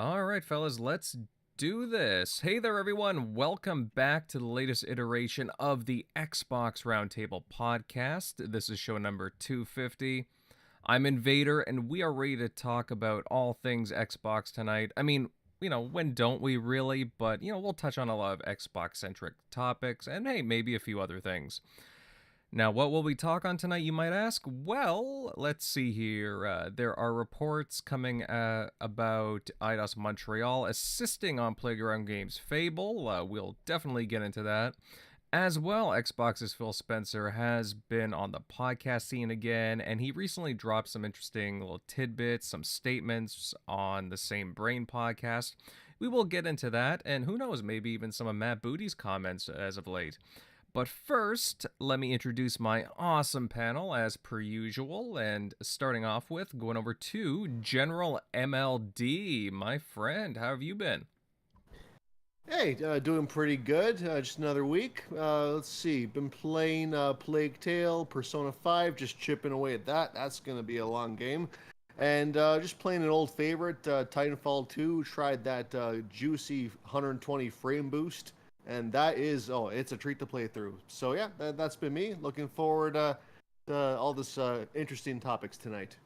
All right, fellas, let's do this. Hey there, everyone. Welcome back to the latest iteration of the Xbox Roundtable podcast. This is show number 250. I'm Invader, and we are ready to talk about all things Xbox tonight. I mean, when don't we really? But, we'll touch on a lot of Xbox-centric topics, and hey, maybe a few other things. Now, what will we talk on tonight, you might ask? Well, let's see here. There are reports coming about EIDOS Montreal assisting on Playground Games' Fable. We'll definitely get into that. As well, Xbox's Phil Spencer has been on the podcast scene again, and he recently dropped some interesting little tidbits, some statements on the Same Brain podcast. We will get into that, and who knows, maybe even some of Matt Booty's comments as of late. But first, let me introduce my awesome panel as per usual, and starting off with going over to General MLD. My friend, how have you been? Hey, doing pretty good. Just another week. Let's see. Been playing Plague Tale, Persona 5, just chipping away at that. That's going to be a long game. And just playing an old favorite, Titanfall 2. Tried that juicy 120 frame boost. And that is, it's a treat to play through. So yeah, that's been me. Looking forward to all this interesting topics tonight.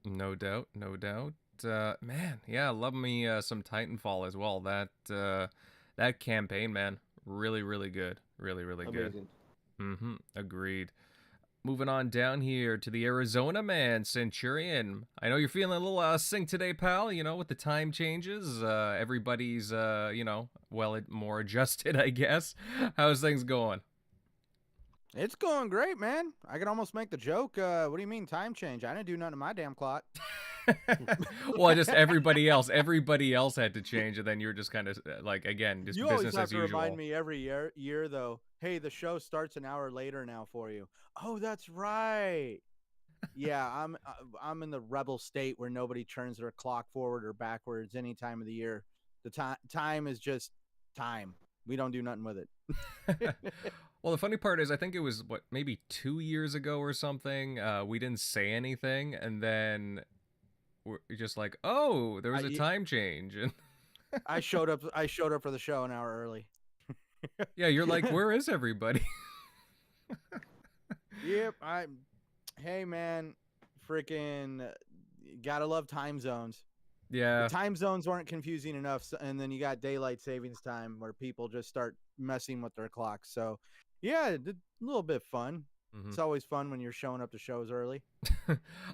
No doubt, no doubt. Man, yeah, love me some Titanfall as well. That campaign, man, really, really good. Really, really Amazing. good. Agreed. Moving on down here to the Arizona man, Centurion. I know you're feeling a little sync today, pal. With the time changes, everybody's more adjusted, I guess. How's things going? It's going great, man. I can almost make the joke. What do you mean time change? I didn't do nothing to my damn clock. Well, just everybody else had to change, and then you're just kind of like, again, just you business always have as to usual. remind me every year though. Hey, the show starts an hour later now for you. Oh, that's right. Yeah, I'm in the rebel state where nobody turns their clock forward or backwards any time of the year. The time is just time. We don't do nothing with it. Well, the funny part is, I think it was maybe 2 years ago or something. We didn't say anything, and then we're just like, oh, there was a time change, and I showed up for the show an hour early. Yeah, you're like, where is everybody? Yep, hey man, freaking gotta love time zones. Yeah. The time zones weren't confusing enough, and then you got daylight savings time where people just start messing with their clocks. So yeah, a little bit fun. It's always fun when you're showing up to shows early.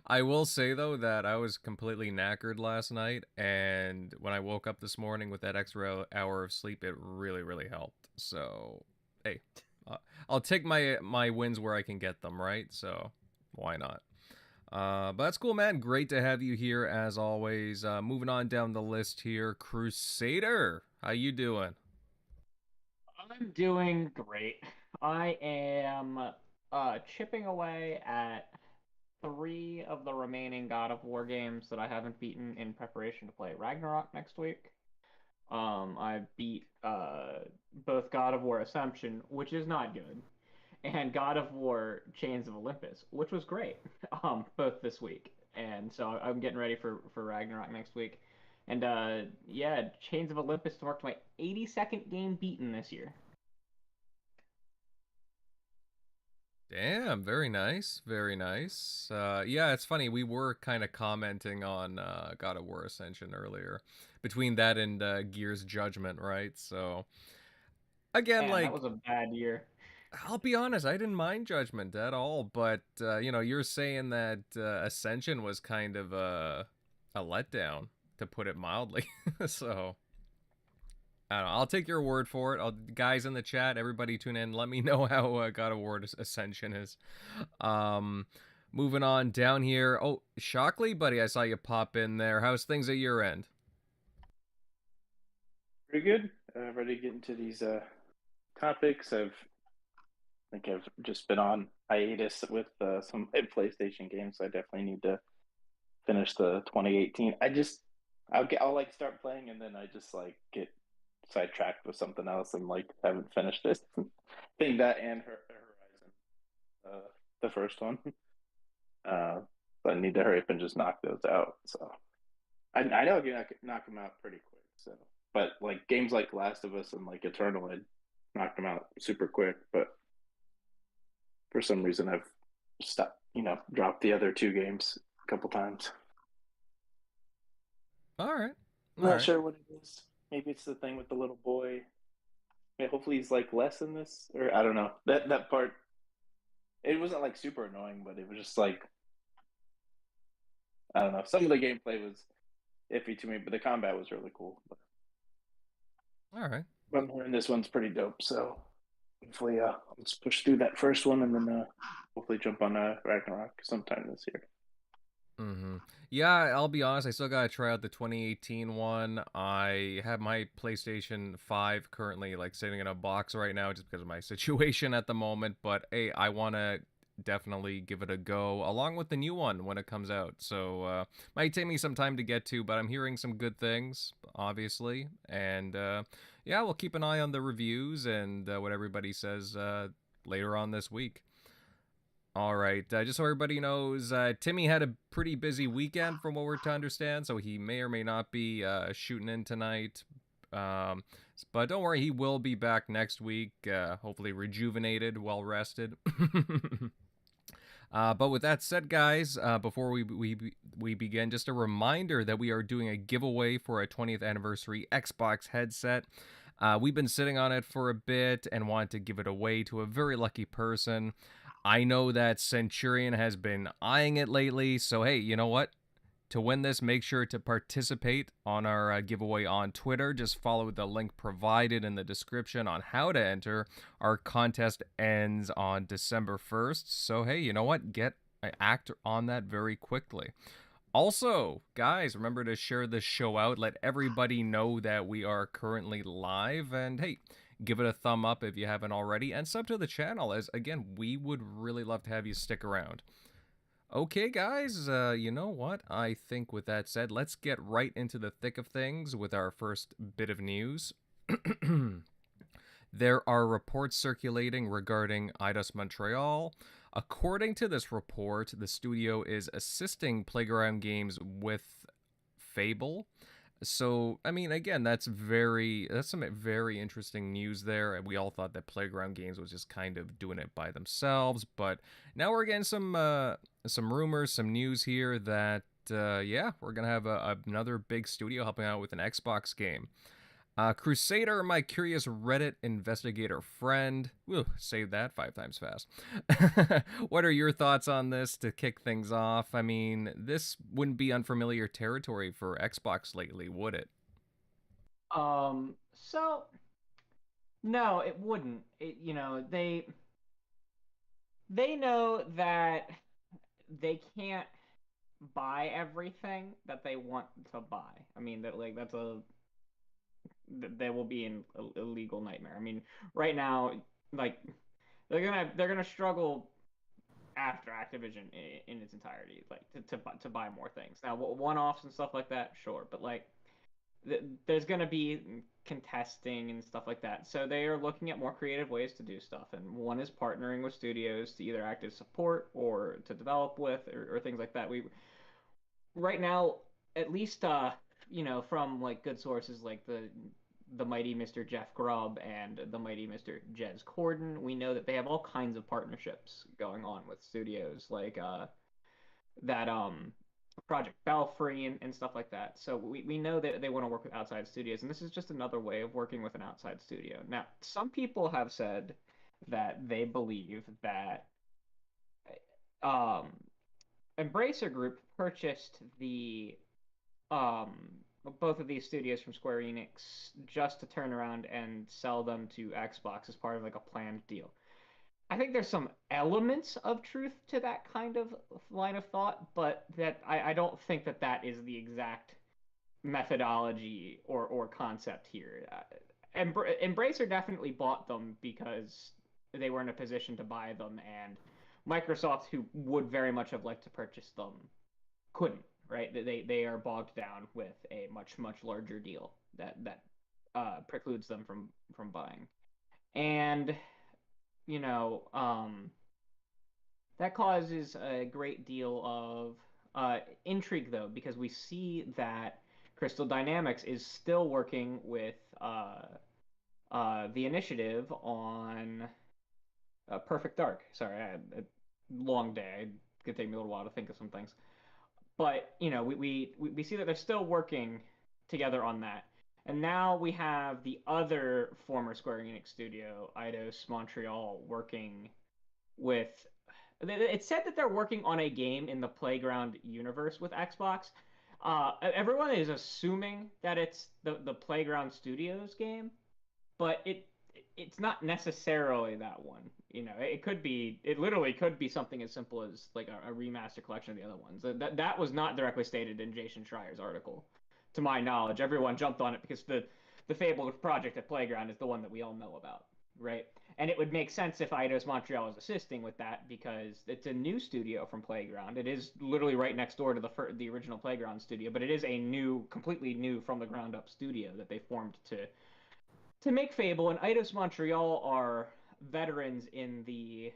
I will say, though, that I was completely knackered last night, and when I woke up this morning with that extra hour of sleep, it really, really helped. So, hey, I'll take my wins where I can get them, right? So, why not? But that's cool, man. Great to have you here, as always. Moving on down the list here, Crusader. How you doing? I'm doing great. I am chipping away at 3 of the remaining God of War games that I haven't beaten in preparation to play Ragnarok next week. I beat both God of War Assumption, which is not good, and God of War Chains of Olympus, which was great, both this week. And so I'm getting ready for Ragnarok next week. And yeah, Chains of Olympus marked my 82nd game beaten this year. Damn, very nice, very nice. Yeah, it's funny. We were kind of commenting on God of War Ascension earlier, between that and Gears Judgment, right? So, again, Man, that was a bad year. I'll be honest, I didn't mind Judgment at all, but you're saying that Ascension was kind of a letdown, to put it mildly. So, I don't know. I'll take your word for it. Guys in the chat, everybody tune in. Let me know how God of War Ascension is. Moving on down here. Oh, Shockley, buddy, I saw you pop in there. How's things at your end? Pretty good. Ready to get into these topics. I think I've just been on hiatus with some PlayStation games, so I definitely need to finish the 2018. I'll like start playing and then I just like get sidetracked with something else and like haven't finished this. I think that and Horizon, the first one. But I need to hurry up and just knock those out. So I know you knock him out pretty quick. So, but like games like Last of Us and like Eternal, I knocked him out super quick. But for some reason, I've stopped. Dropped the other two games a couple times. All right. I'm not sure what it is. Maybe it's the thing with the little boy. Yeah, hopefully he's like less in this, or I don't know. That part, it wasn't like super annoying, but it was just like I don't know. Some of the gameplay was iffy to me, but the combat was really cool. But All right. I'm hearing this one's pretty dope, so hopefully let's push through that first one and then hopefully jump on Ragnarok sometime this year. Mm-hmm. Yeah, I'll be honest, I still gotta try out the 2018 one. I have my PlayStation 5 currently like sitting in a box right now just because of my situation at the moment, but hey, I wanna definitely give it a go along with the new one when it comes out. So might take me some time to get to, but I'm hearing some good things, obviously. And yeah, we'll keep an eye on the reviews and what everybody says later on this week. All right, just so everybody knows, Timmy had a pretty busy weekend from what we're to understand, so he may or may not be shooting in tonight. Um, but don't worry, he will be back next week, hopefully rejuvenated, well rested. But with that said, guys, before we begin, just a reminder that we are doing a giveaway for a 20th anniversary Xbox headset. We've been sitting on it for a bit and want to give it away to a very lucky person. I know that Centurion has been eyeing it lately, so hey, you know what? To win this, make sure to participate on our giveaway on Twitter. Just follow the link provided in the description on how to enter. Our contest ends on December 1st, so hey, you know what? Act on that very quickly. Also, guys, remember to share this show out. Let everybody know that we are currently live, and hey, give it a thumb up if you haven't already, and sub to the channel, as again, we would really love to have you stick around. Okay, guys, you know what? I think with that said, let's get right into the thick of things with our first bit of news. There are reports circulating regarding EIDOS Montreal. According to this report, the studio is assisting Playground Games with Fable. So, I mean, again, that's some very interesting news there. We all thought that Playground Games was just kind of doing it by themselves, but now we're getting some rumors, some news here that yeah, we're gonna have another big studio helping out with an Xbox game. Crusader, my curious Reddit investigator friend. Woo, save that 5 times fast. What are your thoughts on this to kick things off? I mean, this wouldn't be unfamiliar territory for Xbox lately, would it? So no, it wouldn't. They know that they can't buy everything that they want to buy. I mean, that will be an illegal nightmare. I mean, right now, like they're gonna struggle after Activision in its entirety, like to buy more things. Now, one-offs and stuff like that, sure, but like there's gonna be contesting and stuff like that. So they are looking at more creative ways to do stuff, and one is partnering with studios to either act as support or to develop with or things like that. We right now, at least from like good sources like the mighty Mr. Jeff Grubb and the mighty Mr. Jez Corden, we know that they have all kinds of partnerships going on with studios like that Project Belfry and stuff like that. So we know that they want to work with outside studios, and this is just another way of working with an outside studio. Now, some people have said that they believe that um, Embracer Group purchased the um, both of these studios from Square Enix just to turn around and sell them to Xbox as part of like a planned deal. I think there's some elements of truth to that kind of line of thought, but that I don't think that that is the exact methodology or concept here. Embracer definitely bought them because they were in a position to buy them, and Microsoft, who would very much have liked to purchase them, couldn't. Right? They are bogged down with a much larger deal that precludes them from buying, and you know that causes a great deal of intrigue though, because we see that Crystal Dynamics is still working with the initiative on Perfect Dark. Sorry, I had a long day. It could take me a little while to think of some things. But we see that they're still working together on that. And now we have the other former Square Enix studio, EIDOS Montreal, working with. It said that they're working on a game in the Playground universe with Xbox. Everyone is assuming that it's the Playground Studios game, but it's not necessarily that one. It literally could be something as simple as like a remaster collection of the other ones. That was not directly stated in Jason Schreier's article, to my knowledge. Everyone jumped on it because the Fable project at Playground is the one that we all know about, right? And it would make sense if EIDOS Montreal is assisting with that because it's a new studio from Playground. It is literally right next door to the original Playground studio, but it is a completely new from the ground up studio that they formed to make Fable. And EIDOS Montreal are veterans in the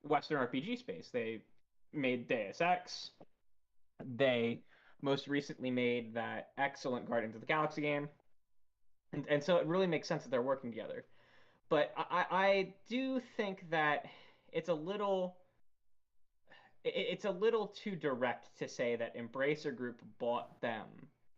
Western RPG space. They made Deus Ex. They most recently made that excellent Guardians of the Galaxy game. And so it really makes sense that they're working together. But I do think that it's a little too direct to say that Embracer Group bought them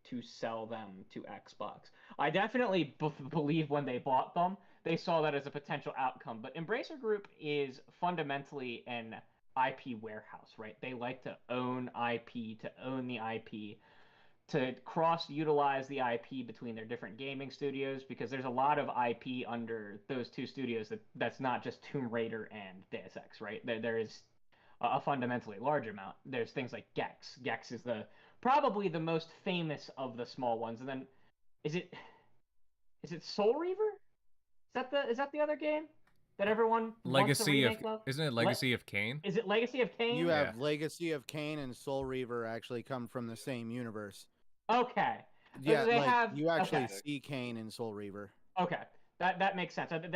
to sell them to Xbox. I definitely believe when they bought them, they saw that as a potential outcome. But Embracer Group is fundamentally an IP warehouse, right? They like to own IP, to own the IP, to cross-utilize the IP between their different gaming studios, because there's a lot of IP under those two studios that's not just Tomb Raider and Deus Ex, right? There is a fundamentally large amount. There's things like Gex. Gex is probably the most famous of the small ones. And then is it Soul Reaver? Is that the other game that everyone wants to remake of? Isn't it Legacy of Kain? Is it Legacy of Kain? You have Legacy of Kain and Soul Reaver actually come from the same universe. Okay. Yeah, you actually see Kain in Soul Reaver. Okay, that makes sense. And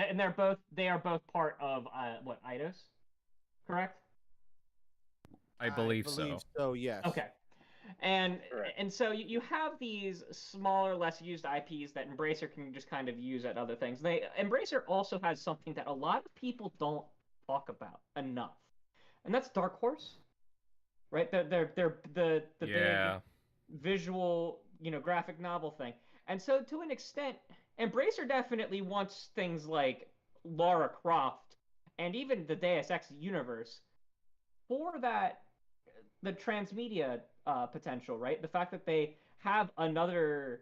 they are both part of what, EIDOS? Correct. I believe so. So yes. Okay. And so you have these smaller, less used IPs that Embracer can just kind of use at other things. Embracer also has something that a lot of people don't talk about enough, and that's Dark Horse, right? They're the big visual, graphic novel thing. And so to an extent, Embracer definitely wants things like Lara Croft and even the Deus Ex universe for the transmedia potential, right? The fact that they have another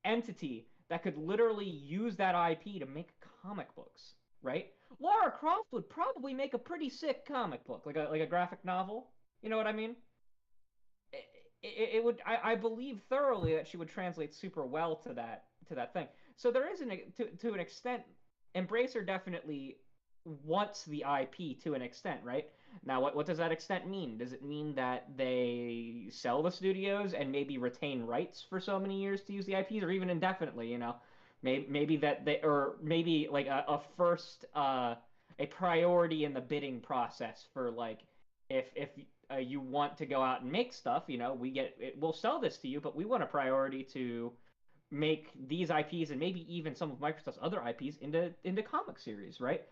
entity that could literally use that IP to make comic books, right? Lara Croft would probably make a pretty sick comic book, like a graphic novel. You know what I mean? It would. I believe thoroughly that she would translate super well to that thing. So there is to an extent, Embracer definitely wants the IP to an extent, right? Now, what does that extent mean? Does it mean that they sell the studios and maybe retain rights for so many years to use the IPs, or even indefinitely? Maybe that or maybe like a priority in the bidding process for like if you want to go out and make stuff, we'll sell this to you, but we want a priority to make these IPs and maybe even some of Microsoft's other IPs into comic series, right?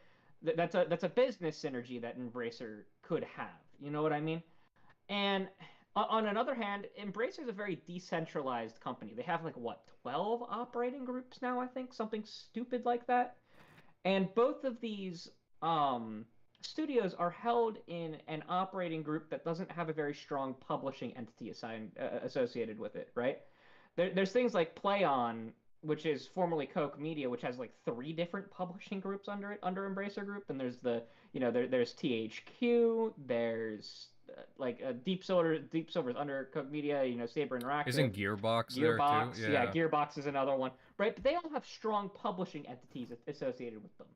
That's a business synergy that Embracer could have. You know what I mean? And on another hand, Embracer is a very decentralized company. They have 12 operating groups now, I think, something stupid like that. And both of these studios are held in an operating group that doesn't have a very strong publishing entity associated with it, right? There's things like PlayOn, which is formerly Koch Media, which has 3 different publishing groups under it, under Embracer Group. And there's there's THQ, there's Deep Silver's under Koch Media, Saber Interactive. Isn't Gearbox there too? Yeah, Gearbox is another one, right? But they all have strong publishing entities associated with them.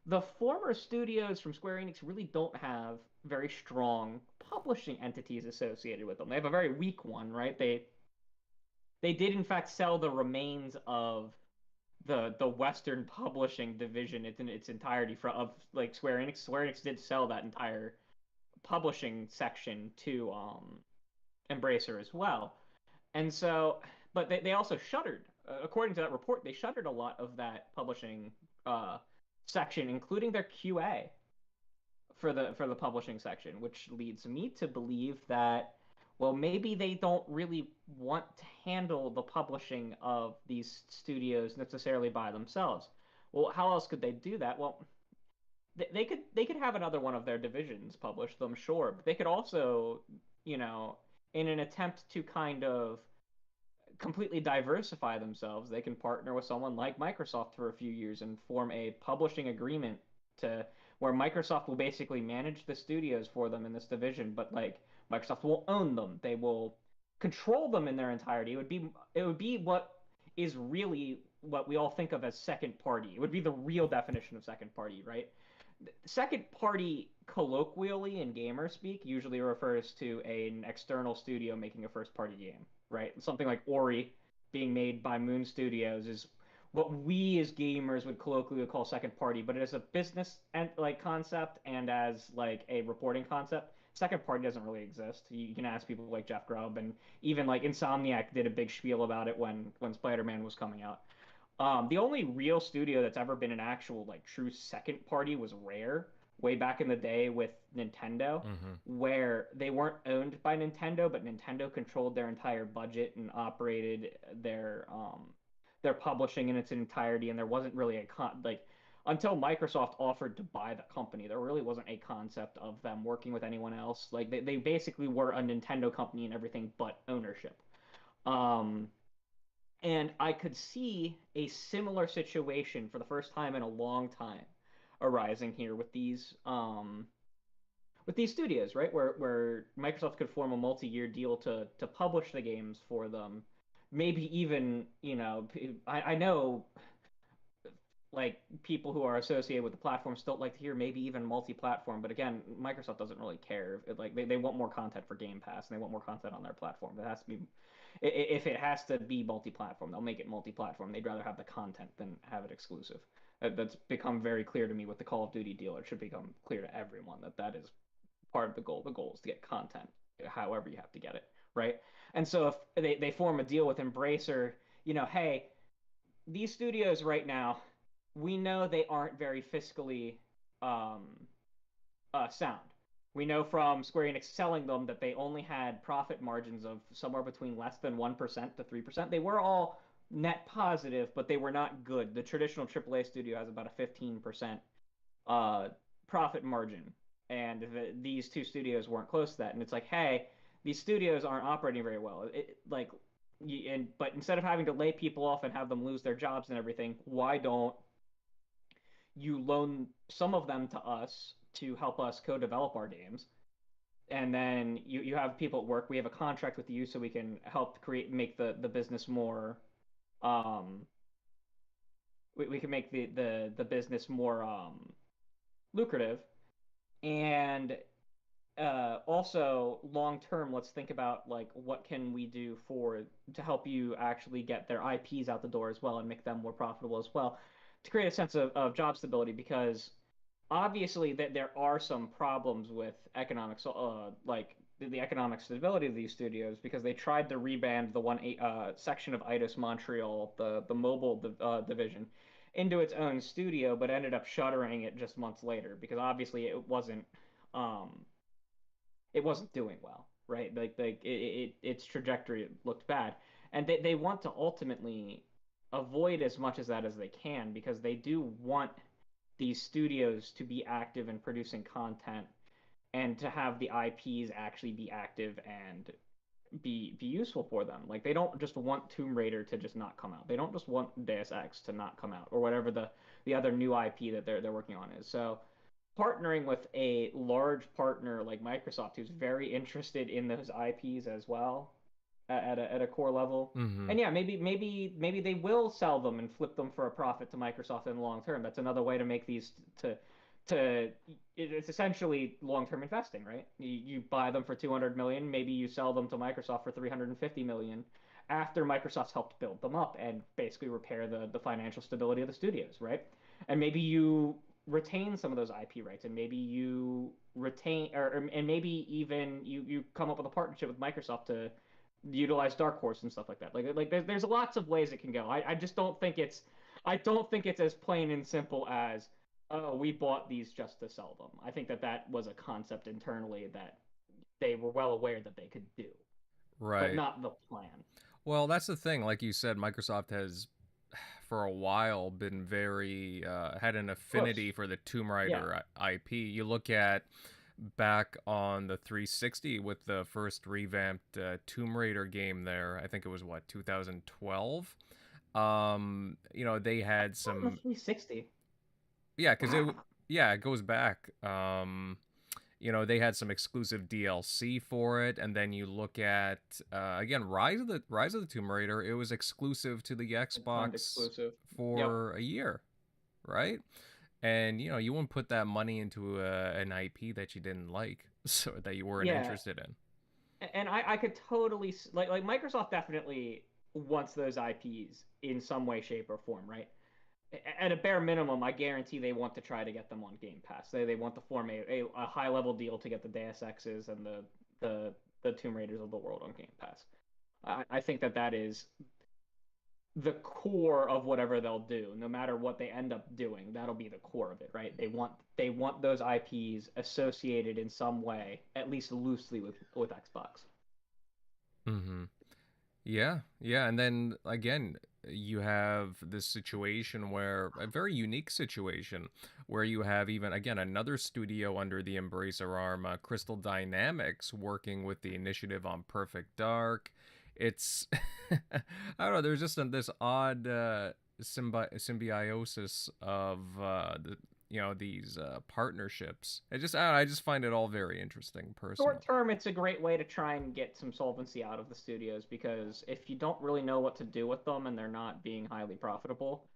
The former studios from Square Enix really don't have very strong publishing entities associated with them. They have a very weak one, right? They did in fact sell the remains of the Western publishing division in its entirety of Square Enix. Square Enix did sell that entire publishing section to Embracer as well. And so, but they also shuttered. According to that report, they shuttered a lot of that publishing uh, section, including their QA for the publishing section, which leads me to believe that, well, maybe they don't really want to handle the publishing of these studios necessarily by themselves. Well, how else could they do that? Well, they could have another one of their divisions publish them, sure, but they could also, you know, in an attempt to kind of completely diversify themselves, they can partner with someone like Microsoft for a few years and form a publishing agreement to where Microsoft will basically manage the studios for them in this division, but like Microsoft will own them. They will control them in their entirety. It would be what is really what we all think of as second party. It would be the real definition of second party, right? Second party colloquially in gamer speak usually refers to an external studio making a first party game, right? Something like Ori being made by Moon Studios is what we as gamers would colloquially call second party, but as a business and like concept and as like a reporting concept, second party doesn't really exist. You can ask people like Jeff Grubb, and even like Insomniac did a big spiel about it when Spider-Man was coming out. The only real studio that's ever been an actual like true second party was Rare, way back in the day with Nintendo, where they weren't owned by Nintendo, but Nintendo controlled their entire budget and operated their publishing in its entirety, and there wasn't really like until Microsoft offered to buy the company, there really wasn't a concept of them working with anyone else. Like they basically were a Nintendo company and everything but ownership. Um, and I could see a similar situation for the first time in a long time arising here with these studios, right? Where Microsoft could form a multi-year deal to publish the games for them. Maybe even, I know like people who are associated with the platform still like to hear maybe even multi-platform, but again, Microsoft doesn't really care. Like they want more content for Game Pass and they want more content on their platform. It has to be if it has to be multi-platform, they'll make it multi-platform. They'd rather have the content than have it exclusive. That's become very clear to me with the Call of Duty deal. It should become clear to everyone that that is part of the goal. The goal is to get content, however you have to get it, right? And so if they form a deal with Embracer, hey, these studios right now, we know they aren't very fiscally um, sound. We know from Square Enix selling them that they only had profit margins of somewhere between less than 1% to 3%. They were all net positive, but they were not good. The traditional AAA studio has about a 15% uh, profit margin, and these two studios weren't close to that. And it's like, hey, these studios aren't operating very well. But instead of having to lay people off and have them lose their jobs and everything, why don't you loan some of them to us to help us co-develop our games, and then you have people at work. We have a contract with you so we can help make the business more um we can make the business more lucrative, and also long term, let's think about like what can we do to help you actually get their IPs out the door as well and make them more profitable as well, to create a sense of job stability, because obviously that there are some problems with economics, like the economic stability of these studios, because they tried to rebrand the one section of EIDOS Montreal, the mobile division, into its own studio, but ended up shuttering it just months later because obviously um, it wasn't doing well, right? Its trajectory looked bad, and they want to ultimately avoid as much as that as they can, because they do want these studios to be active in producing content and to have the IPs actually be active and be useful for them. Like they don't just want Tomb Raider to just not come out. They don't just want Deus Ex to not come out or whatever the other new IP that they're working on is. So partnering with a large partner like Microsoft, who's very interested in those IPs as well at a core level. And yeah, maybe they will sell them and flip them for a profit to Microsoft in the long term. That's another way to make these to it's essentially long-term investing, right? You buy them for 200 million, maybe you sell them to Microsoft for 350 million after Microsoft's helped build them up and basically repair the financial stability of the studios, right? And maybe you retain some of those IP rights, and maybe you retain and maybe even you come up with a partnership with Microsoft to utilize Dark Horse and stuff like that. Like there's lots of ways it can go. I just don't think it's as plain and simple as, oh, we bought these just to sell them. I think that was a concept internally that they were well aware that they could do, but not the plan. Well, that's the thing. Like you said, Microsoft has, for a while, been very had an affinity for the Tomb Raider IP. You look at back on the 360 with the first revamped Tomb Raider game there. I think it was 2012. You know, they had some 360. Yeah, because it goes back. You know, they had some exclusive DLC for it, and then you look at again Rise of the Tomb Raider. It was exclusive to the Xbox for a year, right? And you know, you wouldn't put that money into an IP that you didn't like, so that you weren't interested in. And I could totally like Microsoft definitely wants those IPs in some way, shape, or form, right? At a bare minimum, I guarantee they want to try to get them on Game Pass. They want to form a high level deal to get the Deus Exes and the Tomb Raiders of the world on Game Pass. I think that is the core of whatever they'll do. No matter what they end up doing, that'll be the core of it, right? They want those IPs associated in some way, at least loosely with Xbox. Mm-hmm. Yeah, and then again, you have this situation where a very unique situation where you have even again another studio under the Embracer arm, Crystal Dynamics, working with the initiative on Perfect Dark. It's I don't know. There's just this odd symbiosis of these partnerships. I just find it all very interesting personally. Short term, it's a great way to try and get some solvency out of the studios, because if you don't really know what to do with them and they're not being highly profitable,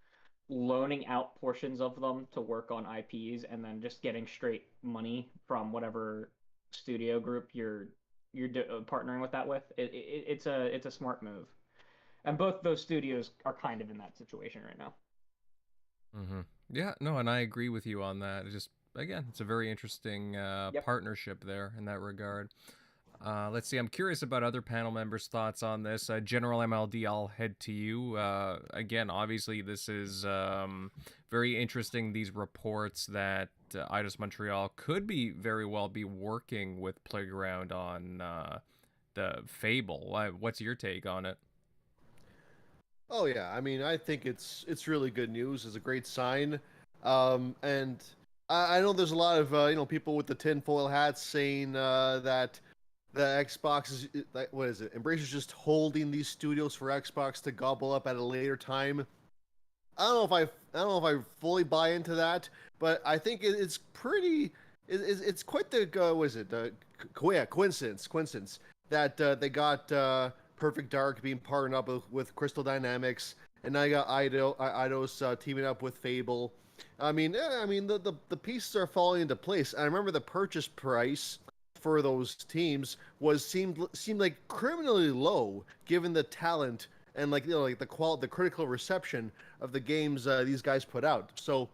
loaning out portions of them to work on IPs and then just getting straight money from whatever studio group you're partnering with it's a smart move. And both those studios are kind of in that situation right now. Mm-hmm. Yeah, no, and I agree with you on that. It's just, again, it's a very interesting partnership there in that regard. Let's see. I'm curious about other panel members' thoughts on this. General MLD, I'll head to you. Again, obviously, this is very interesting. These reports that EIDOS Montreal could very well be working with Playground on the Fable. What's your take on it? Oh yeah, I mean, I think it's really good news. It's a great sign, and I know there's a lot of people with the tinfoil hats saying that the Xbox is what is it? Embracer's just holding these studios for Xbox to gobble up at a later time. I don't know if I fully buy into that, but I think it's pretty. It's quite the coincidence that they got. Perfect Dark being partnered up with Crystal Dynamics, and now you got EIDOS teaming up with Fable. I mean, the pieces are falling into place. I remember the purchase price for those teams seemed like criminally low, given the talent and the critical reception of the games these guys put out. So,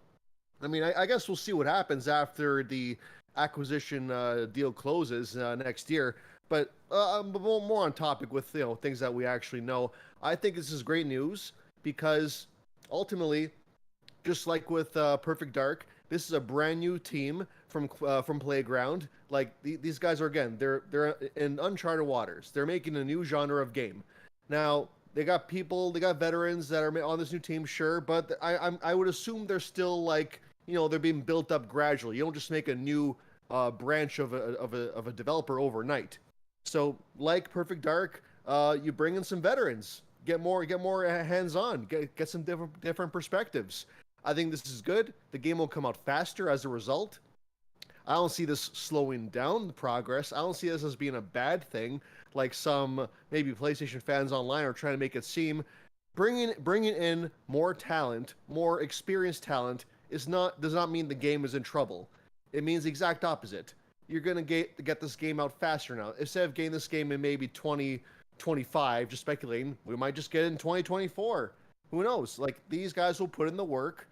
I mean, I guess we'll see what happens after the acquisition deal closes next year. But more on topic with things that we actually know. I think this is great news because ultimately, just like with Perfect Dark, this is a brand new team from Playground. Like these guys are they're in uncharted waters. They're making a new genre of game. Now they got veterans that are on this new team, sure, but I would assume they're still they're being built up gradually. You don't just make a new branch of a developer overnight. So, like Perfect Dark, you bring in some veterans, get more hands-on, get some different perspectives. I think this is good. The game will come out faster as a result. I don't see this slowing down the progress. I don't see this as being a bad thing, like some maybe PlayStation fans online are trying to make it seem. Bringing in more talent, more experienced talent, does not mean the game is in trouble. It means the exact opposite. You're going to get this game out faster now. Instead of getting this game in maybe 2025, just speculating, we might just get it in 2024. Who knows? Like, these guys will put in the work,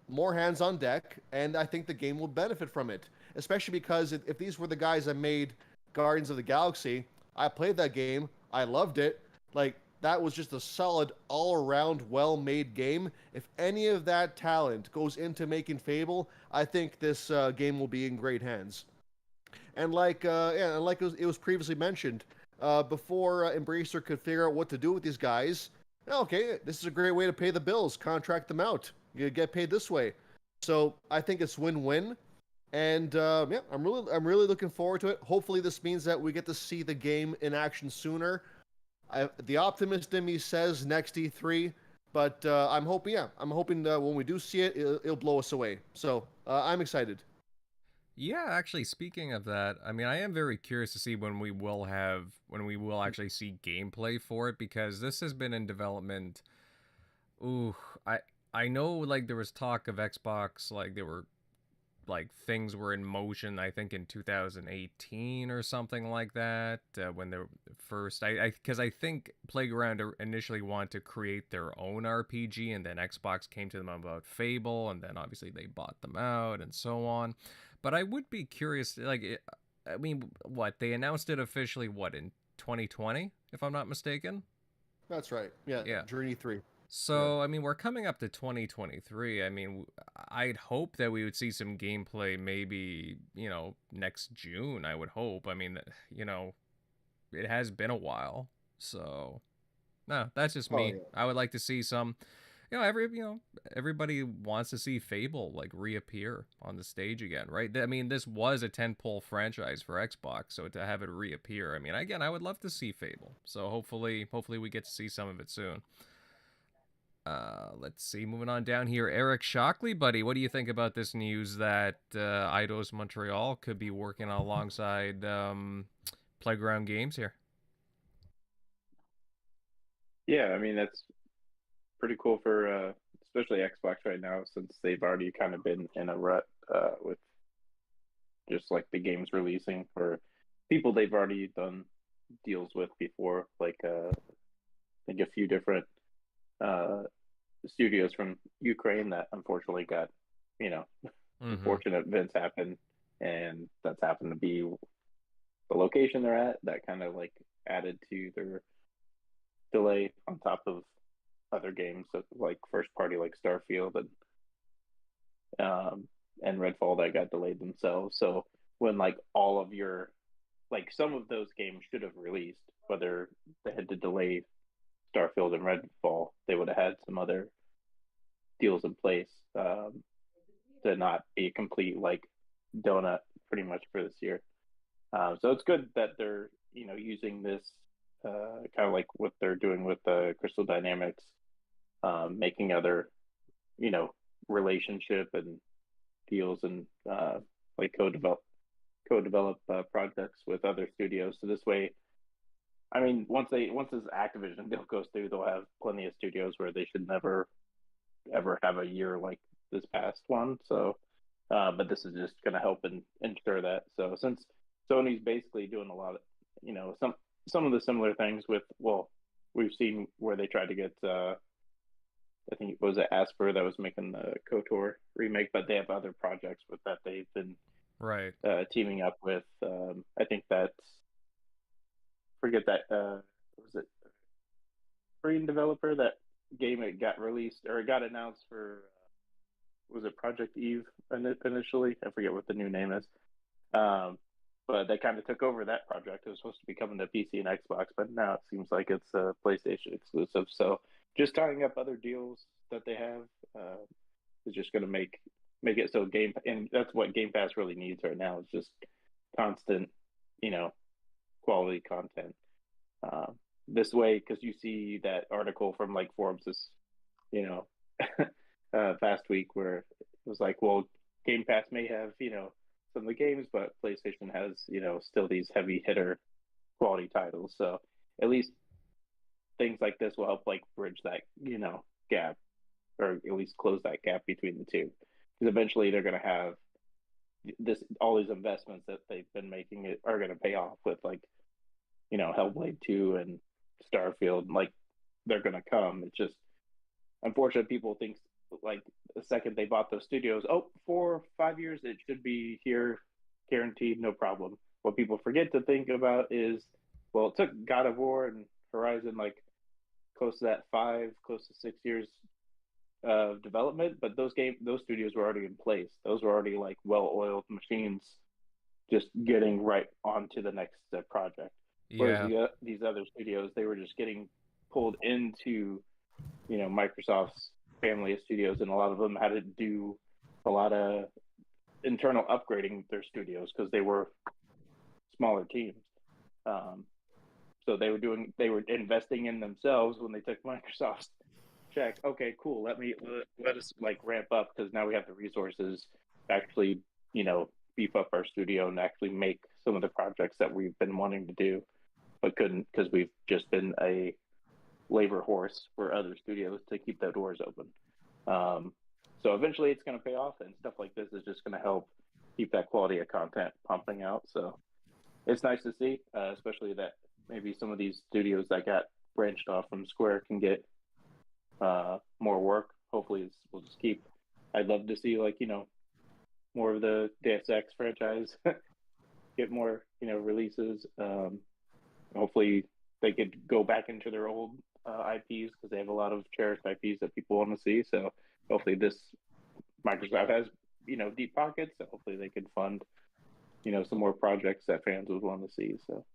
more hands on deck, and I think the game will benefit from it. Especially because if these were the guys that made Guardians of the Galaxy, I played that game. I loved it. Like, that was just a solid, all-around, well-made game. If any of that talent goes into making Fable, I think this game will be in great hands. And like it was previously mentioned, before Embracer could figure out what to do with these guys, okay, this is a great way to pay the bills, contract them out. You get paid this way. So I think it's win-win. And yeah, I'm really looking forward to it. Hopefully, this means that we get to see the game in action sooner. The optimist in me says next E3, but I'm hoping when we do see it, it'll blow us away. So I'm excited. Yeah, actually, speaking of that, I mean, I am very curious to see when we will actually see gameplay for it, because this has been in development. Ooh, I know, like, there was talk of Xbox, like they were like things were in motion, I think in 2018 or something like that, when they were first, because I think Playground initially wanted to create their own RPG, and then Xbox came to them about Fable, and then obviously they bought them out and so on. But I would be curious, like, I mean, what, they announced it officially, what, in 2020, if I'm not mistaken? That's right. Yeah. Yeah. Journey 3. So, I mean, we're coming up to 2023. I mean, I'd hope that we would see some gameplay maybe, next June, I would hope. I mean, it has been a while. So, no, that's just me. Yeah. I would like to see some, everybody wants to see Fable, like, reappear on the stage again, right? I mean, this was a tentpole franchise for Xbox, so to have it reappear, I mean, again, I would love to see Fable. So hopefully we get to see some of it soon. Let's see, moving on down here. Eric Shockley, buddy, what do you think about this news that EIDOS Montreal could be working alongside Playground Games here? Yeah, I mean, that's pretty cool for especially Xbox right now, since they've already kind of been in a rut with just like the games releasing for people they've already done deals with before, like I think a few different studios from Ukraine that unfortunately got, unfortunate events happen, and that's happened to be the location they're at. That kind of like added to their delay on top of other games, so like first party like Starfield and Redfall that got delayed themselves. So when like all of your like some of those games should have released, whether they had to delay Starfield and Redfall, they would have had some other deals in place to not be a complete like donut pretty much for this year. So it's good that they're using this kind of like what they're doing with Crystal Dynamics, making other relationship and deals and like co-develop projects with other studios. So this way, I mean, once this Activision deal goes through, they'll have plenty of studios where they should never ever have a year like this past one. So, but this is just going to help and ensure that. So since Sony's basically doing a lot of, some of the similar things with, well, we've seen where they tried to get, I think it was Asper that was making the KOTOR remake, but they have other projects with that they've been right teaming up with. I think that's, forget that, was it Korean developer, that game it got released or it got announced for, was it Project Eve initially? I forget what the new name is. But they kind of took over that project. It was supposed to be coming to PC and Xbox, but now it seems like it's a PlayStation exclusive. So just tying up other deals that they have is just going to make it so and that's what Game Pass really needs right now, is just constant, quality content. This way, because you see that article from like Forbes this, past week, where it was like, well, Game Pass may have, some of the games, but PlayStation has, still these heavy hitter quality titles. So at least things like this will help like bridge that, gap, or at least close that gap between the two. Because eventually they're going to have all these investments that they've been making are going to pay off with, like, Hellblade 2 and Starfield. Like, they're going to come. It's just unfortunate. People think like the second they bought those studios, 4 or 5 years, it should be here, guaranteed, no problem. What people forget to think about is, Well, it took God of War and Horizon like close to that 6 years of development, but those studios were already in place. Those were already like well-oiled machines, just getting right onto the next project. Yeah. Whereas these other studios, they were just getting pulled into, Microsoft's family of studios, and a lot of them had to do a lot of internal upgrading their studios because they were smaller teams. So they were investing in themselves when they took Microsoft's check. Okay, cool. Let us like ramp up because now we have the resources to actually, beef up our studio and actually make some of the projects that we've been wanting to do, but couldn't because we've just been a labor horse for other studios to keep their doors open. So eventually it's going to pay off, and stuff like this is just going to help keep that quality of content pumping out. So it's nice to see, especially that maybe some of these studios that got branched off from Square can get more work. Hopefully we'll just keep. I'd love to see more of the Deus Ex franchise get more releases. Hopefully they could go back into their old IPs because they have a lot of cherished IPs that people want to see. So hopefully this Microsoft has deep pockets. So hopefully they could fund some more projects that fans would want to see. So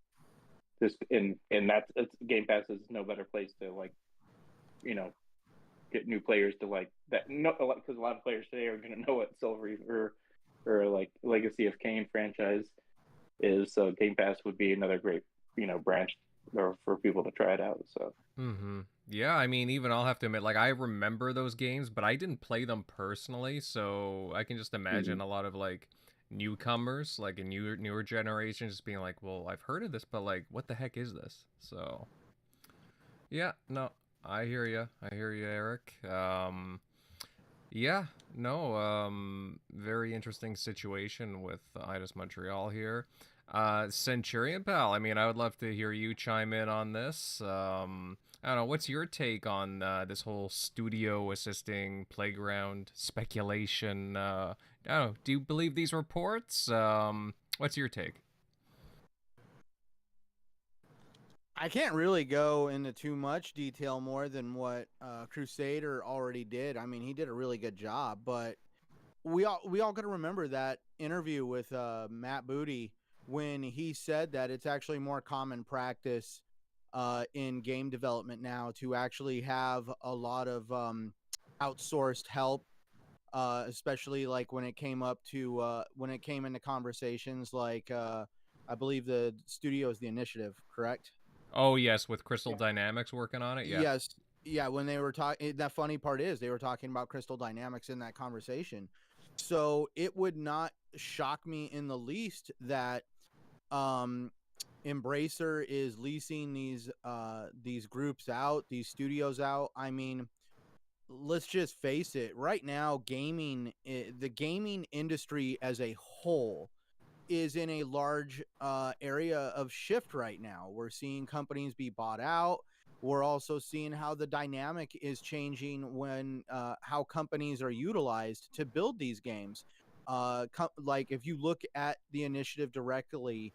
this and it's Game Pass is no better place to get new players to like that. No, because a lot of players today are going to know what Soul Reaver or like Legacy of Kain franchise is. So Game Pass would be another great branch or for people to try it out. So yeah, I mean, even I'll have to admit, like, I remember those games, but I didn't play them personally, so I can just imagine a lot of like newcomers, like a newer generation, just being like, well, I've heard of this, but like, what the heck is this? So yeah, no, I hear you, Eric. Yeah, no, very interesting situation with EIDOS Montreal here. Centurion Pal, I mean, I would love to hear you chime in on this. I don't know, what's your take on this whole studio assisting playground speculation? I don't know, do you believe these reports? What's your take? I can't really go into too much detail more than what Crusader already did. I mean, he did a really good job, but we all got to remember that interview with Matt Booty when he said that it's actually more common practice in game development now to actually have a lot of outsourced help, especially like when it came into conversations like I believe the studio is the Initiative, correct? Oh yes, with Crystal Dynamics working on it, yeah. Yes. Yeah, when they were talking, that funny part is they were talking about Crystal Dynamics in that conversation. So it would not shock me in the least that Embracer is leasing these groups out, these studios out. I mean, let's just face it. Right now, the gaming industry as a whole is in a large area of shift right now. We're seeing companies be bought out. We're also seeing how the dynamic is changing when how companies are utilized to build these games. Like if you look at the Initiative directly,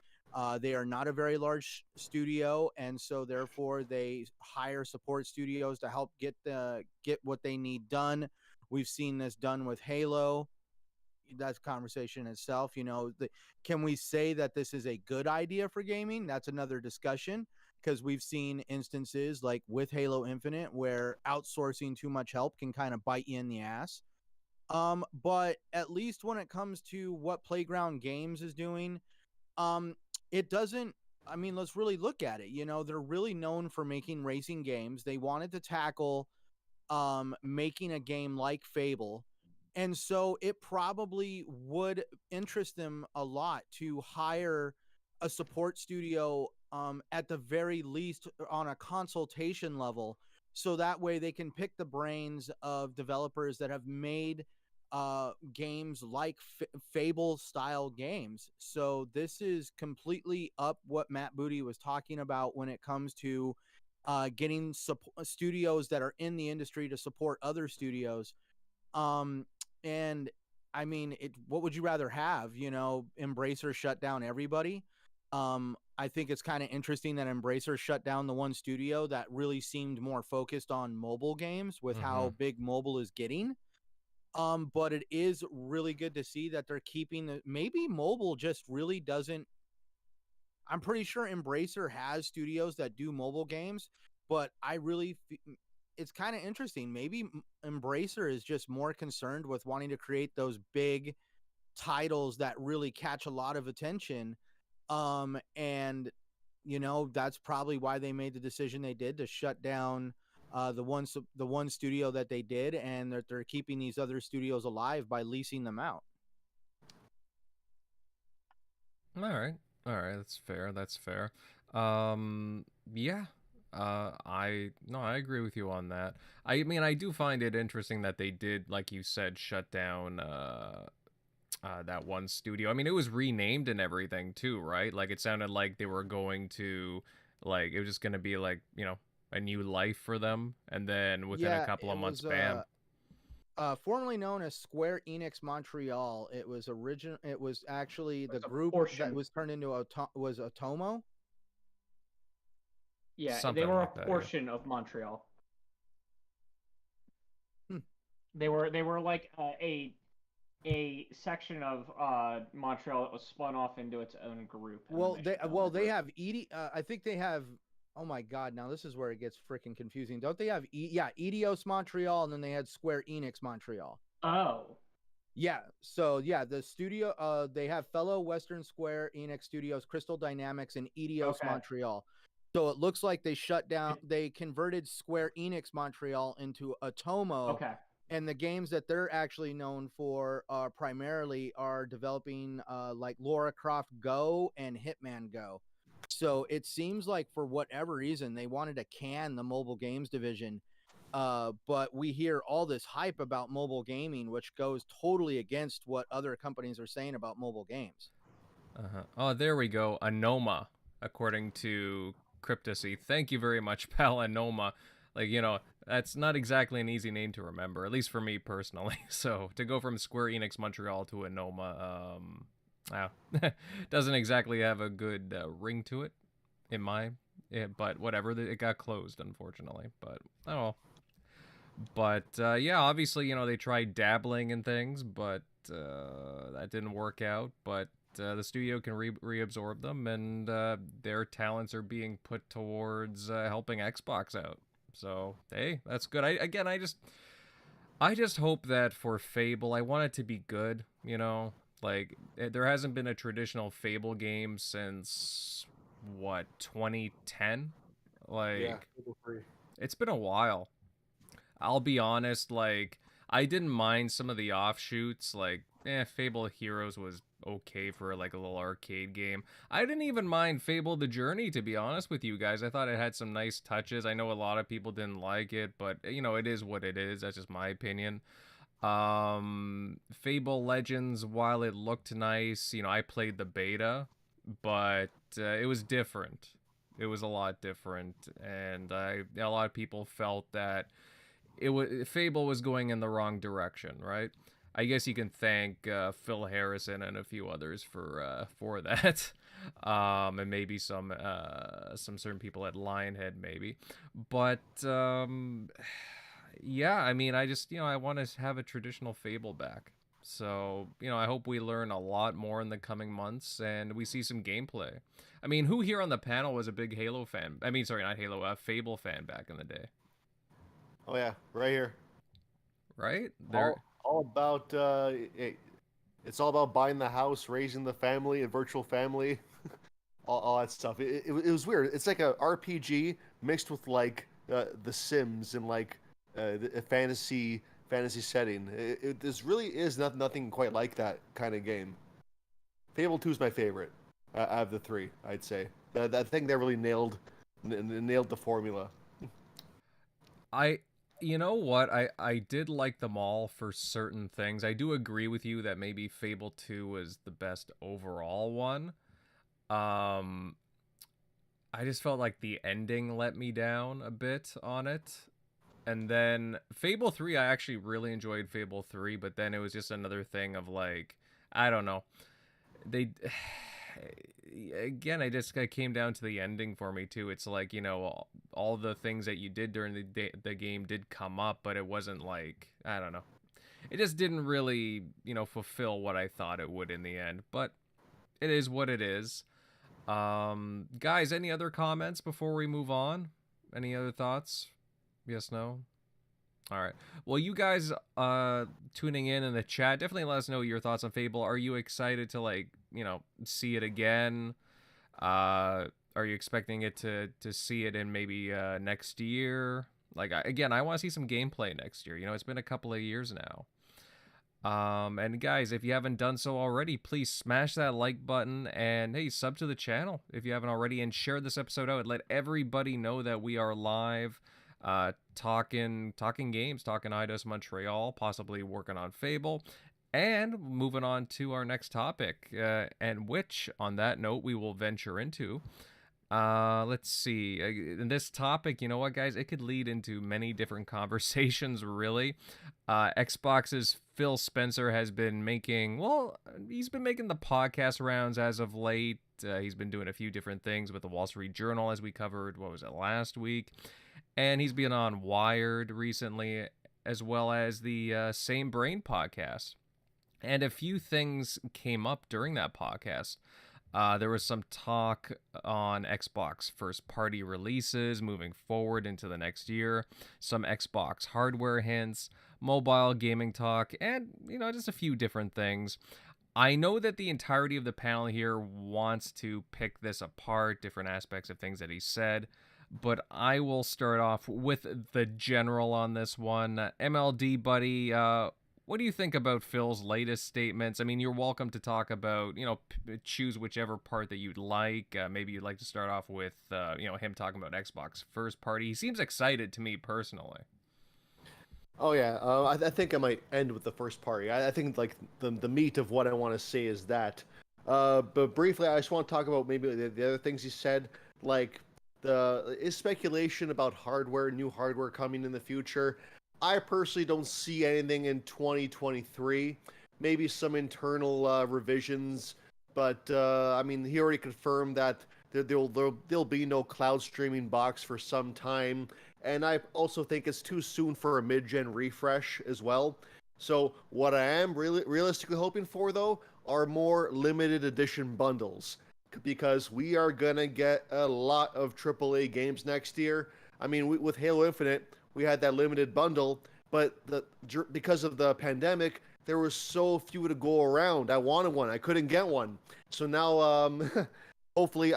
they are not a very large studio, and so therefore they hire support studios to help get what they need done. We've seen this done with Halo. That's a conversation in itself. Can we say that this is a good idea for gaming? That's another discussion, because we've seen instances like with Halo Infinite where outsourcing too much help can kind of bite you in the ass. But at least when it comes to what Playground Games is doing, it doesn't. I mean, let's really look at it. They're really known for making racing games. They wanted to tackle making a game like Fable. And so it probably would interest them a lot to hire a support studio at the very least on a consultation level. So that way they can pick the brains of developers that have made games like Fable style games. So this is completely up what Matt Booty was talking about when it comes to getting studios that are in the industry to support other studios. And I mean, what would you rather have? Embracer shut down everybody? I think it's kind of interesting that Embracer shut down the one studio that really seemed more focused on mobile games with how big mobile is getting. But it is really good to see that they're keeping maybe mobile just really doesn't. I'm pretty sure Embracer has studios that do mobile games, but it's kind of interesting. Maybe Embracer is just more concerned with wanting to create those big titles that really catch a lot of attention. And that's probably why they made the decision they did to shut down the one studio that they did, and that they're keeping these other studios alive by leasing them out. All right, that's fair. Yeah. I agree with you on that. I mean, I do find it interesting that they did, like you said, shut down that one studio. I mean, it was renamed and everything too, right? Like, it sounded like they were going to, like, it was just going to be like, a new life for them, and then within a couple of months, bam. Formerly known as Square Enix Montreal, it was actually the group that was turned into was Atomo. Yeah, Something they were like a portion of Montreal. They were like a section of Montreal that was spun off into its own group. They have I think they have. Oh my God! Now this is where it gets freaking confusing. Don't they have EIDOS Montreal, and then they had Square Enix Montreal. Oh. Yeah. So yeah, the studio. They have fellow Western Square Enix studios, Crystal Dynamics, and EIDOS Montreal. So it looks like they shut down. They converted Square Enix Montreal into Atomo. Okay. And the games that they're actually known for primarily are developing like Lara Croft Go and Hitman Go. So it seems like for whatever reason they wanted to can the mobile games division. But we hear all this hype about mobile gaming, which goes totally against what other companies are saying about mobile games. Oh, there we go. Anoma, according to Cryptacy. Thank you very much, pal. Anoma. Like, that's not exactly an easy name to remember, at least for me personally. So to go from Square Enix Montreal to Anoma, doesn't exactly have a good ring to it, but whatever. It got closed, unfortunately. But yeah, obviously, they tried dabbling in things, but that didn't work out. But the studio can reabsorb them, and their talents are being put towards helping Xbox out. So hey, that's good. I just hope that for Fable, I want it to be good. Like, there hasn't been a traditional Fable game since what, 2010? Like, it's been a while. I'll be honest, like, I didn't mind some of the offshoots. Like, Fable Heroes was okay for like a little arcade game. I didn't even mind Fable The Journey, to be honest with you guys. I thought it had some nice touches. I know a lot of people didn't like it, but it is what it is. That's just my opinion. Fable Legends, while it looked nice, I played the beta, but it was different. It was a lot different, and a lot of people felt that Fable was going in the wrong direction, right? I guess you can thank Phil Harrison and a few others for that, and maybe some certain people at Lionhead, maybe. But yeah, I mean, I just I want to have a traditional Fable back. So I hope we learn a lot more in the coming months, and we see some gameplay. I mean, who here on the panel was a big Halo fan? I mean, sorry, not Halo, Fable fan back in the day. Oh yeah, right here. Right? All about it's all about buying the house, raising the family, a virtual family, all that stuff. It was weird. It's like a RPG mixed with like The Sims and like a fantasy setting. This really is nothing quite like that kind of game. Fable 2 is my favorite out of the three, I'd say. That thing that really nailed the formula. You know what? I did like them all for certain things. I do agree with you that maybe Fable 2 was the best overall one. I just felt like the ending let me down a bit on it. And then Fable 3, I actually really enjoyed Fable 3, but then it was just another thing of like, I don't know. again, I just came down to the ending for me too. It's like, all the things that you did during the game did come up, but it wasn't like, I don't know. It just didn't really, fulfill what I thought it would in the end. But it is what it is. Guys, any other comments before we move on? Any other thoughts? Yes, no? All right. Well, you guys tuning in the chat, definitely let us know your thoughts on Fable. Are you excited to see it again? Are you expecting it to see it in maybe next year? Like, again, I want to see some gameplay next year. It's been a couple of years now. And guys, if you haven't done so already, please smash that like button and hey, sub to the channel if you haven't already, and share this episode out. Let everybody know that we are live, talking games, talking EIDOS Montreal, possibly working on Fable, and moving on to our next topic, and which, on that note, we will venture into. Let's see. In this topic, you know what, guys? It could lead into many different conversations, really. Xbox's Phil Spencer has been he's been making the podcast rounds as of late. He's been doing a few different things with the Wall Street Journal, as we covered, what was it, last week? And he's been on Wired recently, as well as the Same Brain podcast. And a few things came up during that podcast. There was some talk on Xbox first-party releases moving forward into the next year, some Xbox hardware hints, mobile gaming talk, and, just a few different things. I know that the entirety of the panel here wants to pick this apart, different aspects of things that he said, but I will start off with the general on this one. MLD, buddy, what do you think about Phil's latest statements? I mean, you're welcome to talk about, choose whichever part that you'd like. Maybe you'd like to start off with, him talking about Xbox first party. He seems excited to me personally. Oh yeah, I think I might end with the first party. I think like the meat of what I want to say is that. But briefly, I just want to talk about maybe the other things he said, like is speculation about new hardware coming in the future. I personally don't see anything in 2023. Maybe some internal revisions, but I mean, he already confirmed that there'll be no cloud streaming box for some time, and I also think it's too soon for a mid-gen refresh as well. So what I am really realistically hoping for, though, are more limited edition bundles, because we are gonna get a lot of AAA games next year. I mean, with Halo Infinite, we had that limited bundle, but because of the pandemic, there were so few to go around. I wanted one, I couldn't get one. So now, hopefully,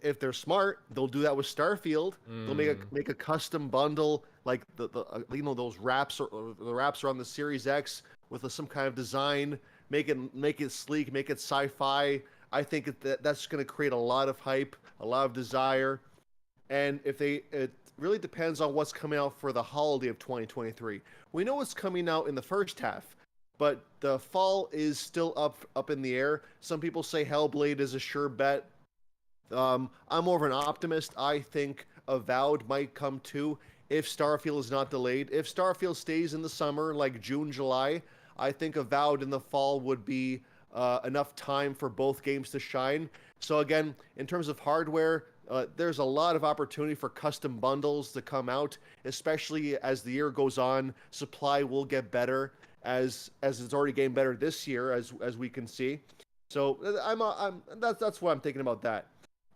if they're smart, they'll do that with Starfield. They'll make a custom bundle, like those wraps, or the wraps around the Series X with some kind of design. Make it sleek, make it sci-fi. I think that's going to create a lot of hype, a lot of desire, and it really depends on what's coming out for the holiday of 2023. We know what's coming out in the first half, but the fall is still up in the air. Some people say Hellblade is a sure bet. I'm more of an optimist. I think Avowed might come too if Starfield is not delayed. If Starfield stays in the summer, like June, July, I think Avowed in the fall would be enough time for both games to shine. So again, in terms of hardware, there's a lot of opportunity for custom bundles to come out, especially as the year goes on. Supply will get better, as it's already getting better this year, as we can see. So that's what I'm thinking about that.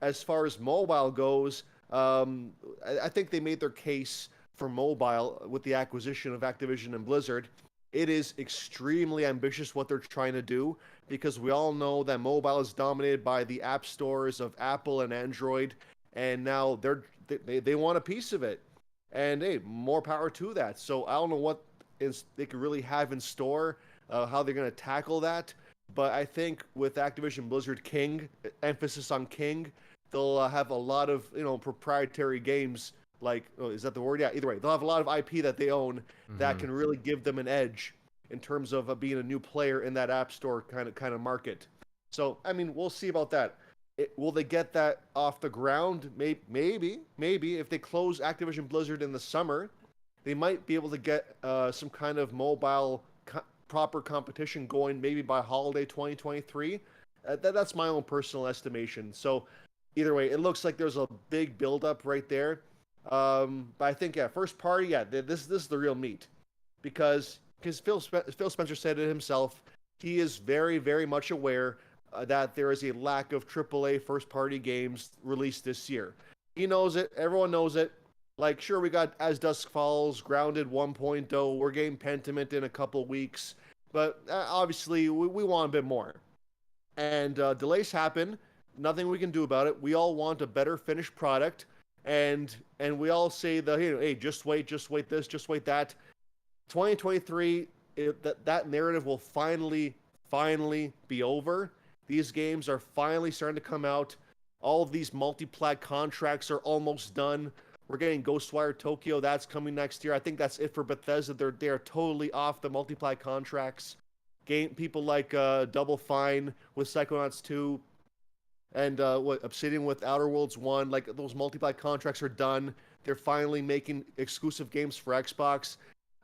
As far as mobile goes, I think they made their case for mobile with the acquisition of Activision and Blizzard. It is extremely ambitious what they're trying to do, because we all know that mobile is dominated by the app stores of Apple and Android, and now they want a piece of it. And hey, more power to that. So I don't know what they could really have in store, how they're going to tackle that. But I think with Activision Blizzard King, emphasis on King, they'll have a lot of proprietary games. Like, is that the word? Yeah, either way. They'll have a lot of IP that they own that can really give them an edge in terms of being a new player in that app store kind of market. So, I mean, we'll see about that. Will they get that off the ground? Maybe. If they close Activision Blizzard in the summer, they might be able to get some kind of mobile proper competition going maybe by holiday 2023. That's my own personal estimation. So either way, it looks like there's a big buildup right there. But I think, yeah, first party, yeah, this is the real meat. Because Phil Spencer said it himself, he is very, very much aware that there is a lack of AAA first-party games released this year. He knows it. Everyone knows it. Like, sure, we got As Dusk Falls, Grounded 1.0. We're getting Pentiment in a couple weeks. But obviously, we want a bit more. And delays happen. Nothing we can do about it. We all want a better finished product. And we all say, hey, just wait this, just wait that. 2023, that narrative will finally be over. These games are finally starting to come out. All of these multi-plat contracts are almost done. We're getting Ghostwire Tokyo. That's coming next year. I think that's it for Bethesda. They're totally off the multi-plat contracts. People like Double Fine with Psychonauts 2 and Obsidian with Outer Worlds 1, like those multi-plat contracts are done. They're finally making exclusive games for Xbox.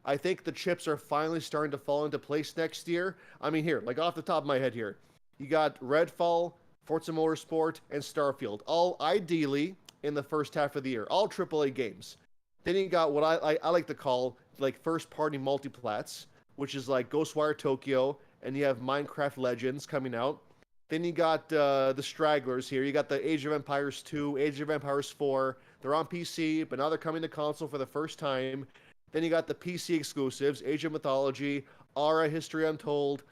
I think the chips are finally starting to fall into place next year. I mean, here, like off the top of my head here, you got Redfall, Forza Motorsport, and Starfield, all ideally in the first half of the year, all AAA games. Then you got what I like to call like first-party multiplats, which is like Ghostwire Tokyo, and you have Minecraft Legends coming out. Then you got the stragglers here. You got the Age of Empires 2, Age of Empires 4. They're on PC, but now they're coming to console for the first time. Then you got the PC exclusives, Age of Mythology, Aura History Untold.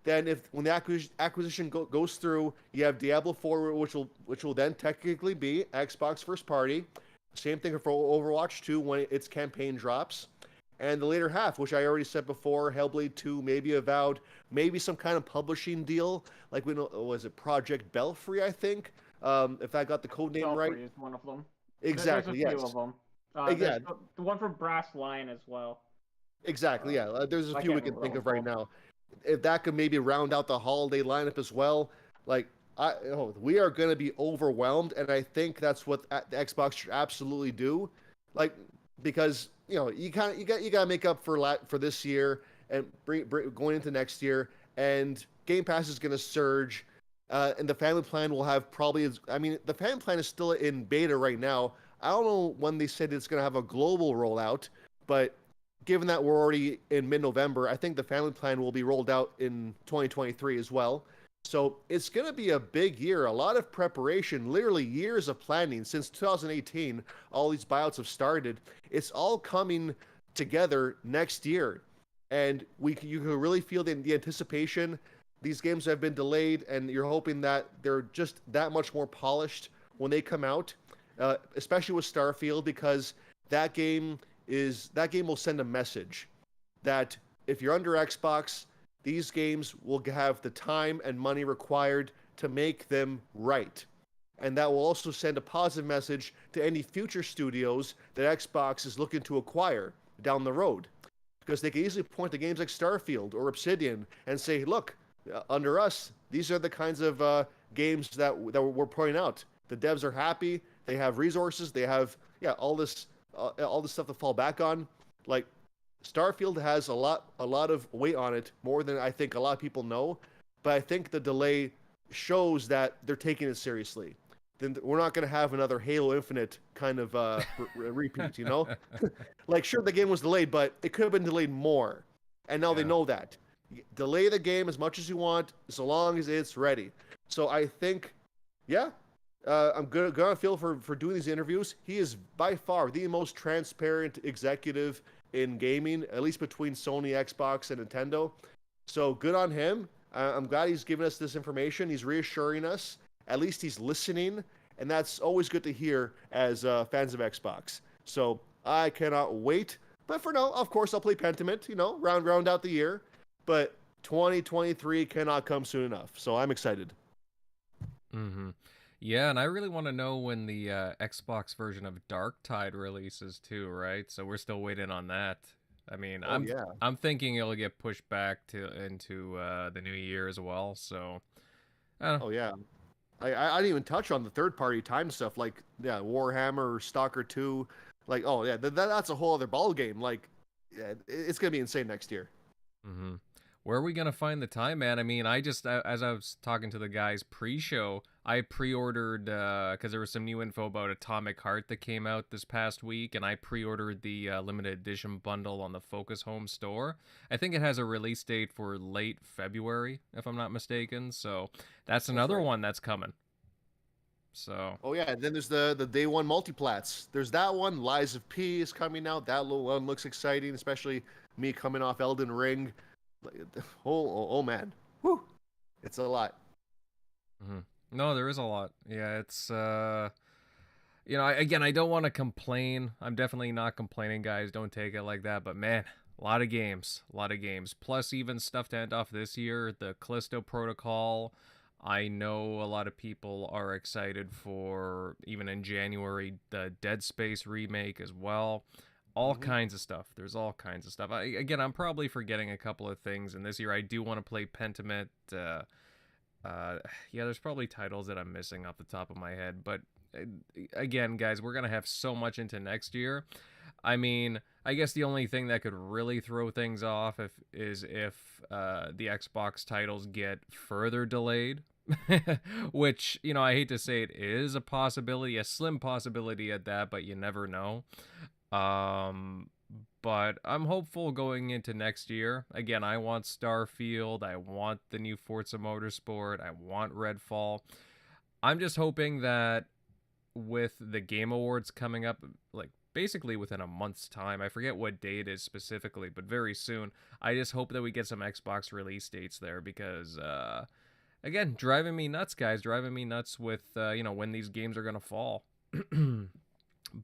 Then when the acquisition goes through, you have Diablo 4, which will then technically be Xbox first party. Same thing for Overwatch 2 when its campaign drops. And the later half, which I already said before, Hellblade 2, maybe Avowed, maybe some kind of publishing deal. Like, we know, was it Project Belfry, I think? If I got the code name right. Belfry is one of them. Exactly, There's a yes. few of them. Yeah. The one for Brass Lion as well. Exactly, yeah. There's a few we can think of right now. If that could maybe round out the holiday lineup as well, like, we are going to be overwhelmed, and I think that's what the Xbox should absolutely do. Like, because you got to make up for this year and going into next year, and Game Pass is going to surge, and the Family Plan will have probably. I mean, the Family Plan is still in beta right now. I don't know when they said it's going to have a global rollout, but given that we're already in mid-November, I think the Family Plan will be rolled out in 2023 as well. So it's going to be a big year, a lot of preparation, literally years of planning. Since 2018, all these buyouts have started. It's all coming together next year. And you can really feel the anticipation. These games have been delayed, and you're hoping that they're just that much more polished when they come out, especially with Starfield, because that game will send a message that if you're under Xbox, these games will have the time and money required to make them right. And that will also send a positive message to any future studios that Xbox is looking to acquire down the road. Because they can easily point to games like Starfield or Obsidian and say, look, under us, these are the kinds of games that we're pointing out. The devs are happy, they have resources, they have all this stuff to fall back on. Like, Starfield has a lot of weight on it, more than I think a lot of people know. But I think the delay shows that they're taking it seriously. Then we're not going to have another Halo Infinite kind of repeat, Like, sure, the game was delayed, but it could have been delayed more. And now they know that. Delay the game as much as you want, so long as it's ready. So I think, I'm good on Phil for doing these interviews. He is by far the most transparent executive in gaming, at least between Sony, Xbox, and Nintendo. So good on him. I'm glad he's giving us this information. He's reassuring us. At least he's listening, and that's always good to hear as fans of Xbox. So I cannot wait. But for now, of course, I'll play Pentiment, round out the year. But 2023 cannot come soon enough. So I'm excited. Mm-hmm. Yeah, and I really want to know when the Xbox version of Darktide releases too, right? So we're still waiting on that. I mean, I'm thinking it'll get pushed back into the new year as well. So, oh yeah, I didn't even touch on the third-party time stuff like Warhammer or Stalker 2. Like, oh yeah, that's a whole other ball game. Like, it's gonna be insane next year. Mm-hmm. where are we gonna find the time, man? I mean, I just as I was talking to the guys pre-show, I pre-ordered because there was some new info about Atomic Heart that came out this past week, and I pre-ordered the limited edition bundle on the Focus Home store. I think it has a release date for late February, if I'm not mistaken. So that's another right. one that's coming. So. Oh yeah, and then there's the day one multiplats. There's that one. Lies of P is coming out. That little one looks exciting, especially me coming off Elden Ring. Oh man, whew, it's a lot. Mm-hmm. No, there is a lot. Yeah, it's again, I don't want to complain. I'm definitely not complaining, guys. Don't take it like that. But man, a lot of games. Plus, even stuff to end off this year. The Callisto Protocol. I know a lot of people are excited for, even in January, the Dead Space remake as well. All kinds of stuff. There's all kinds of stuff. I'm probably forgetting a couple of things. And this year, I do want to play Pentiment. There's probably titles that I'm missing off the top of my head. But again, guys, we're going to have so much into next year. I mean, I guess the only thing that could really throw things off is if the Xbox titles get further delayed, which, I hate to say it is a possibility, a slim possibility at that, but you never know. But I'm hopeful going into next year. Again, I want Starfield, I want the new Forza Motorsport, I want Redfall. I'm just hoping that with the Game Awards coming up, like, basically within a month's time. I forget what day it is specifically, but very soon. I just hope that we get some Xbox release dates there because, again, driving me nuts, guys. Driving me nuts with, when these games are going to fall.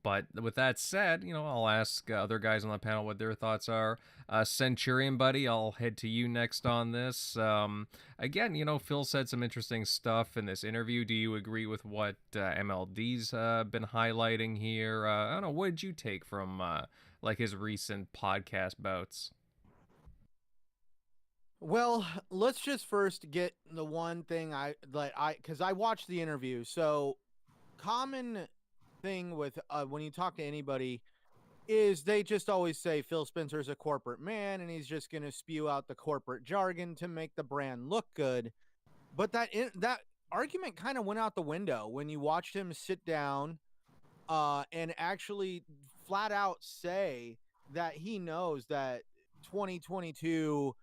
But with that said, I'll ask other guys on the panel what their thoughts are. Centurion, buddy, I'll head to you next on this. Again, Phil said some interesting stuff in this interview. Do you agree with what MLD's been highlighting here? I don't know. What did you take from his recent podcast bouts? Well, let's just first get the one thing because I watched the interview. So, common thing with when you talk to anybody is they just always say Phil Spencer's a corporate man and he's just going to spew out the corporate jargon to make the brand look good. But that argument kind of went out the window when you watched him sit down and actually flat out say that he knows that 2022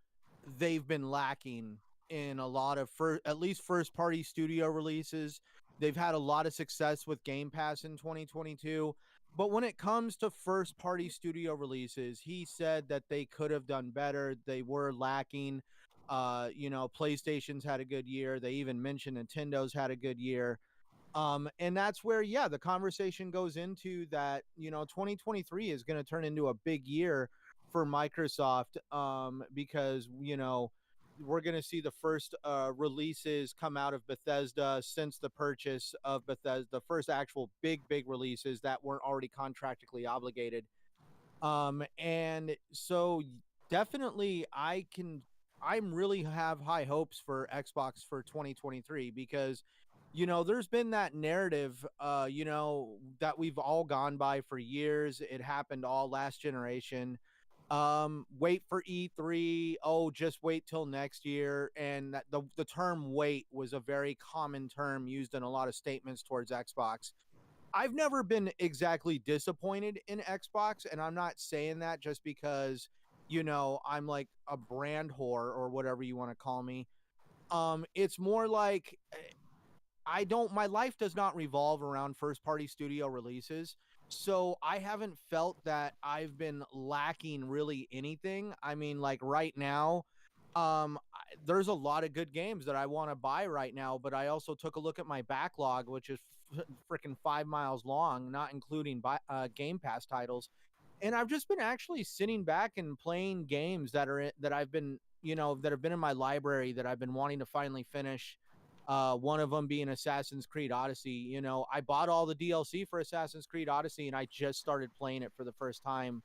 they've been lacking in a lot of at least first party studio releases. They've had a lot of success with Game Pass in 2022. But when it comes to first-party studio releases, he said that they could have done better. They were lacking. PlayStation's had a good year. They even mentioned Nintendo's had a good year. And that's where, the conversation goes into that, 2023 is going to turn into a big year for Microsoft because, we're going to see the first releases come out of Bethesda since the purchase of Bethesda, the first actual big releases that weren't already contractually obligated. And so definitely I really have high hopes for Xbox for 2023 because, there's been that narrative, that we've all gone by for years. It happened all last generation. Wait for E3. Oh, just wait till next year. And that the term wait was a very common term used in a lot of statements towards Xbox. I've never been exactly disappointed in Xbox, and I'm not saying that just because, I'm like a brand whore or whatever you want to call me. It's more like my life does not revolve around first party studio releases. So I haven't felt that I've been lacking really anything. I mean, like right now, there's a lot of good games that I want to buy right now, but I also took a look at my backlog, which is freaking 5 miles long, not including Game Pass titles. And I've just been actually sitting back and playing games that I've been, that have been in my library that I've been wanting to finally finish. One of them being Assassin's Creed Odyssey. I bought all the DLC for Assassin's Creed Odyssey, and I just started playing it for the first time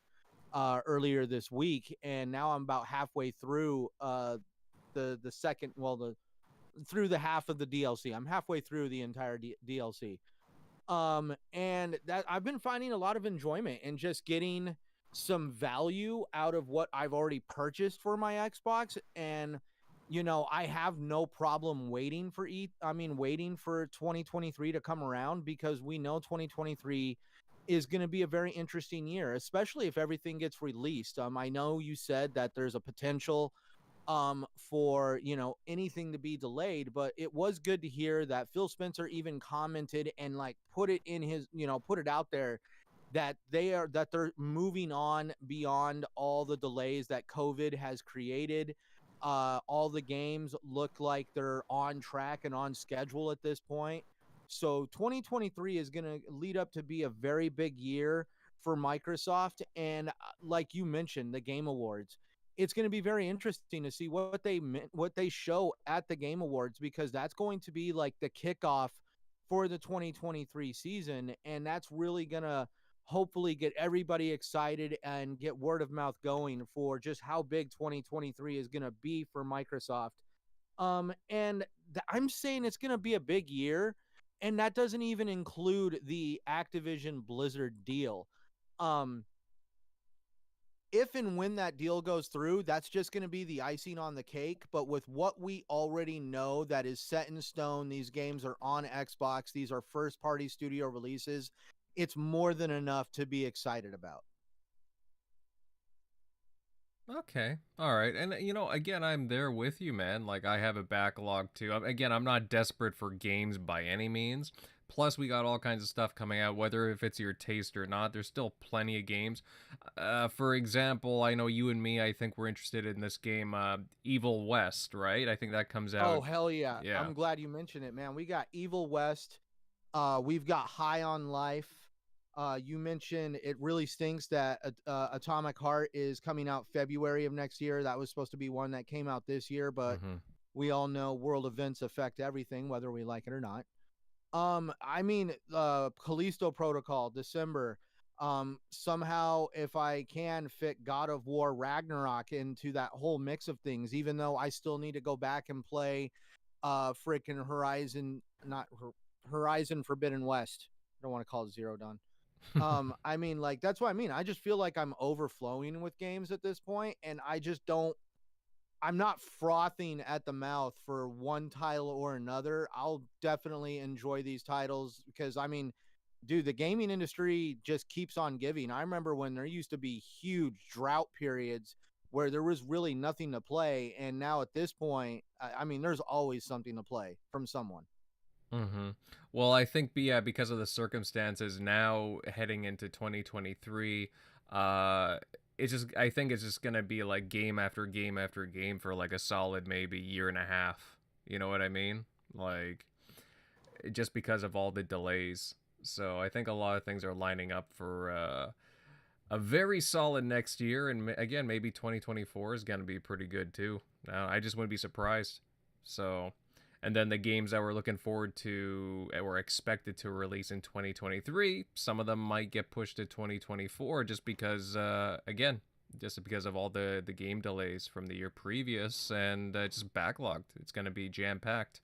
earlier this week, and now I'm about halfway through through the half of the DLC. I'm halfway through the entire DLC. And that I've been finding a lot of enjoyment in just getting some value out of what I've already purchased for my Xbox. And, you know, I have no problem waiting for waiting for 2023 to come around, because we know 2023 is going to be a very interesting year, especially if everything gets released. I know you said that there's a potential for, you know, anything to be delayed, but it was good to hear that Phil Spencer even commented and like put it in his, you know, put it out there that they're moving on beyond all the delays that COVID has created. All the games look like they're on track and on schedule at this point. So 2023 is going to lead up to be a very big year for Microsoft. And like you mentioned, the Game Awards, it's going to be very interesting to see what they show at the Game Awards, because that's going to be like the kickoff for the 2023 season. And that's really going to hopefully get everybody excited and get word of mouth going for just how big 2023 is going to be for Microsoft. I'm saying it's going to be a big year, and that doesn't even include the Activision Blizzard deal. If and when that deal goes through, that's just going to be the icing on the cake. But with what we already know that is set in stone, these games are on Xbox, these are first-party studio releases, it's more than enough to be excited about. Okay. All right. And, you know, again, I'm there with you, man. Like, I have a backlog, too. Again, I'm not desperate for games by any means. Plus, we got all kinds of stuff coming out, whether if it's your taste or not. There's still plenty of games. For example, I know you and me, I think we're interested in this game, Evil West, right? I think that comes out. Oh, hell yeah. Yeah. I'm glad you mentioned it, man. We got Evil West. We've got High on Life. You mentioned it really stinks that Atomic Heart is coming out February of next year. That was supposed to be one that came out this year, but we all know world events affect everything, whether we like it or not. Callisto Protocol, December. Somehow, if I can fit God of War Ragnarok into that whole mix of things, even though I still need to go back and play freaking Horizon Forbidden West. I don't want to call it Zero Dawn. That's what I mean. I just feel like I'm overflowing with games at this point, and I'm not frothing at the mouth for one title or another. I'll definitely enjoy these titles because, I mean, dude, the gaming industry just keeps on giving. I remember when there used to be huge drought periods where there was really nothing to play, and now at this point, I mean, there's always something to play from someone. Well, I think, because of the circumstances now heading into 2023, I think it's just gonna be like game after game after game for like a solid maybe year and a half. You know what I mean? Like, just because of all the delays. So I think a lot of things are lining up for a very solid next year, and again, maybe 2024 is gonna be pretty good too. I just wouldn't be surprised. So. And then the games that we're looking forward to or expected to release in 2023, some of them might get pushed to 2024 just because, just because of all the game delays from the year previous and just backlogged. It's going to be jam-packed.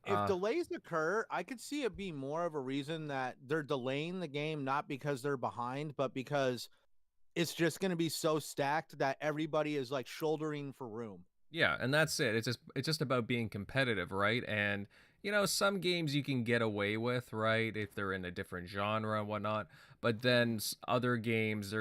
If delays occur, I could see it be more of a reason that they're delaying the game, not because they're behind, but because it's just going to be so stacked that everybody is like shouldering for room. Yeah, and that's it. It's just about being competitive, right? And, you know, some games you can get away with, right, if they're in a different genre and whatnot. But then other games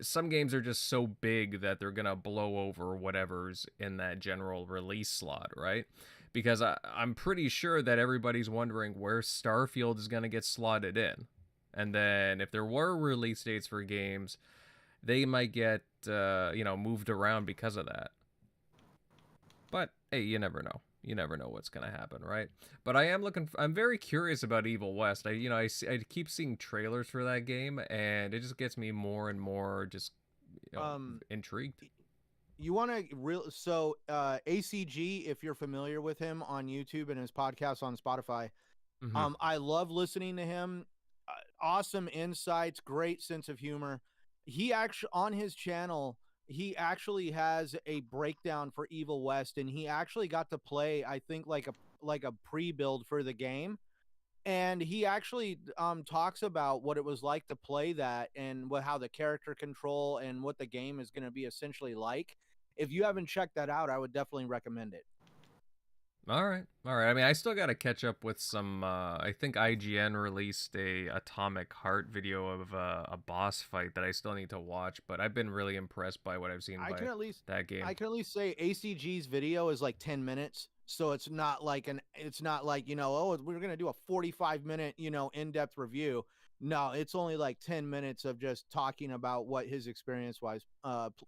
some games are just so big that they're gonna blow over whatever's in that general release slot, right? Because I'm pretty sure that everybody's wondering where Starfield is gonna get slotted in. And then if there were release dates for games, they might get, moved around because of that. But hey, you never know. You never know what's gonna happen, right? But I'm very curious about Evil West. I keep seeing trailers for that game, and it just gets me more and more just intrigued. You want to ACG, if you're familiar with him on YouTube and his podcast on Spotify. I love listening to him. Awesome insights, great sense of humor. He actually on his channel. He actually has a breakdown for Evil West, and he actually got to play, I think, like a pre-build for the game. and he actually talks about what it was like to play that and how the character control and what the game is going to be essentially like. If you haven't checked that out, I would definitely recommend it. All right. I mean, I still got to catch up with some. I think IGN released a Atomic Heart video of a boss fight that I still need to watch, but I've been really impressed by what I've seen by that game. I can at least say ACG's video is like 10 minutes. So it's not like oh, we're going to do a 45-minute, in-depth review. No, it's only like 10 minutes of just talking about what his experience was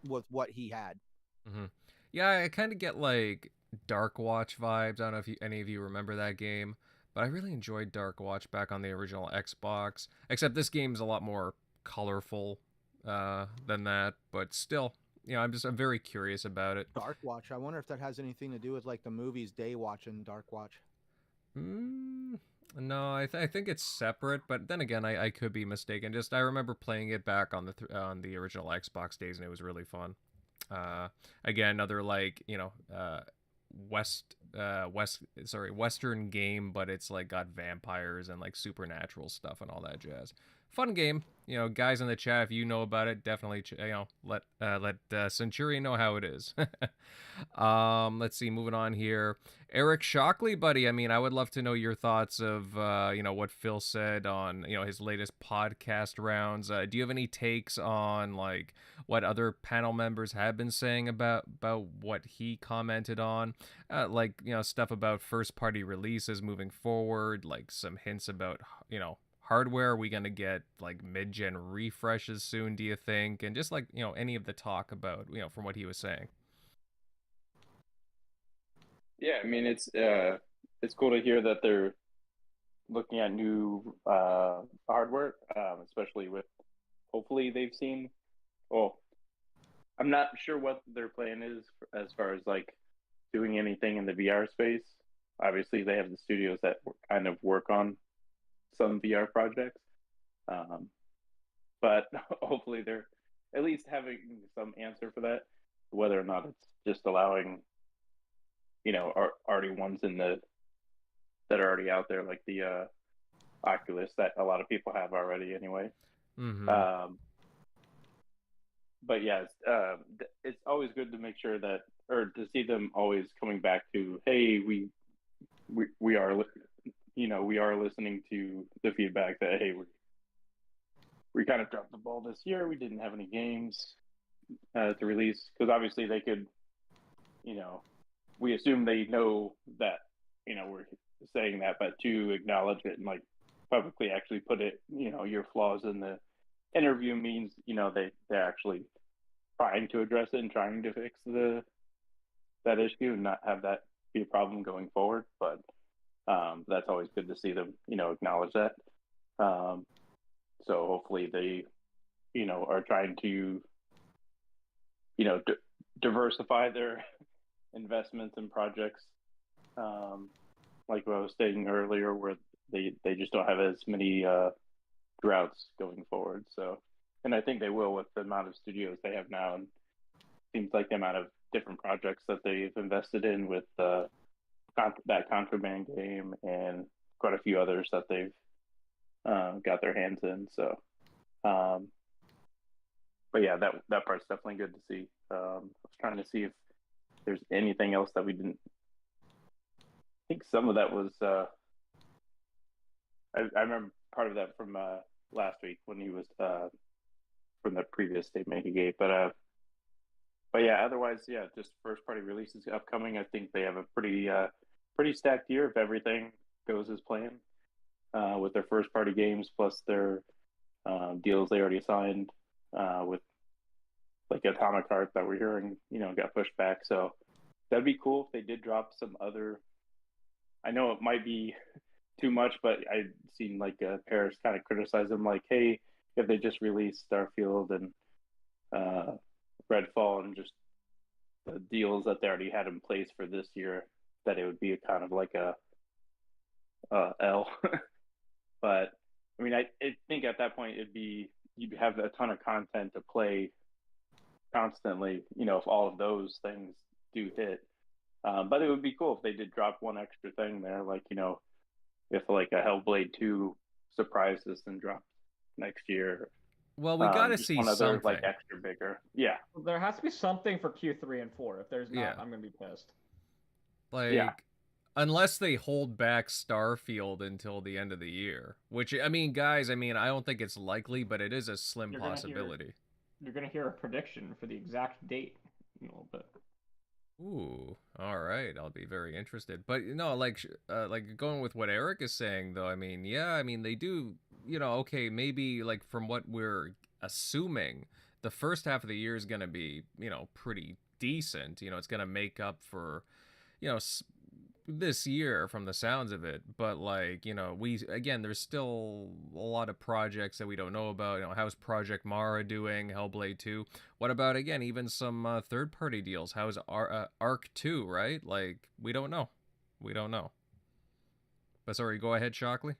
with what he had. Mm-hmm. Yeah, I kind of get like Dark Watch vibes. I don't know if any of you remember that game, but I really enjoyed Dark Watch back on the original Xbox. Except this game's a lot more colorful than that, but still, I'm very curious about it. Dark Watch. I wonder if that has anything to do with like the movies Day Watch and Dark Watch. No, I think it's separate, but then again, I could be mistaken. Just I remember playing it back on the original Xbox days, and it was really fun. Again, another like Western game, but it's like got vampires and like supernatural stuff and all that jazz. Fun game. Guys in the chat, if you know about it, definitely let Centurion know how it is. Let's see, moving on here. Eric Shockley, buddy. I mean, I would love to know your thoughts of what Phil said on his latest podcast rounds. Do you have any takes on like what other panel members have been saying about what he commented on, like stuff about first party releases moving forward, like some hints about hardware? Are we going to get like mid-gen refreshes soon, do you think? And just like, any of the talk about, from what he was saying. Yeah, I mean, it's cool to hear that they're looking at new hardware, especially with, hopefully they've seen, well, I'm not sure what their plan is as far as like doing anything in the VR space. Obviously, they have the studios that kind of work on some VR projects, but hopefully they're at least having some answer for that, whether or not it's just allowing already ones that are already out there, like the Oculus that a lot of people have already anyway. Mm-hmm. But yeah, it's always good to make sure that, or to see them always coming back to, hey, we are we are listening to the feedback that, hey, we kind of dropped the ball this year. We didn't have any games to release, because obviously they could, we assume they know that, we're saying that, but to acknowledge it and like publicly actually put it, your flaws in the interview means, they're actually trying to address it and trying to fix that issue and not have that be a problem going forward. But that's always good to see them, acknowledge that. So hopefully they, are trying to, diversify their investments and projects. Like what I was saying earlier, where they just don't have as many droughts going forward. So, and I think they will with the amount of studios they have now, and it seems like the amount of different projects that they've invested in with that Contraband game and quite a few others that they've got their hands in. So, but yeah, that part's definitely good to see. I was trying to see if there's anything else that we didn't. I think some of that was. I remember part of that from last week when he was from the previous statement he gave, but yeah, otherwise, yeah, just first party releases upcoming. I think they have a pretty stacked year if everything goes as planned with their first party games plus their deals they already signed with like Atomic Heart that we're hearing, got pushed back. So that'd be cool if they did drop some other. I know it might be too much, but I've seen like Paris kind of criticize them, like, hey, if they just released Starfield and Redfall and just the deals that they already had in place for this year, that it would be a kind of like a L. But I mean, I think at that point you'd have a ton of content to play constantly, if all of those things do hit. But it would be cool if they did drop one extra thing there, like, if like a Hellblade 2 surprises and drops next year. Well, we got to Just see one other like something. extra bigger. Yeah. There has to be something for Q3 and 4. If there's not, Yeah. I'm gonna be pissed. Like, Yeah. unless they hold back Starfield until the end of the year, which, I mean, guys, I don't think it's likely, but it is a slim You're gonna possibility. You're gonna hear a prediction for the exact date in a little bit. Ooh, all right. I'll be very interested. But like going with what Eric is saying, though. I mean, yeah. I mean, they do. Okay, maybe like from what we're assuming, the first half of the year is gonna be pretty decent. It's gonna make up for this year from the sounds of it. But like there's still a lot of projects that we don't know about. How's Project Mara doing? Hellblade 2. What about again even some third party deals? How's Arc 2, right? Like we don't know. But sorry, go ahead, Shockley.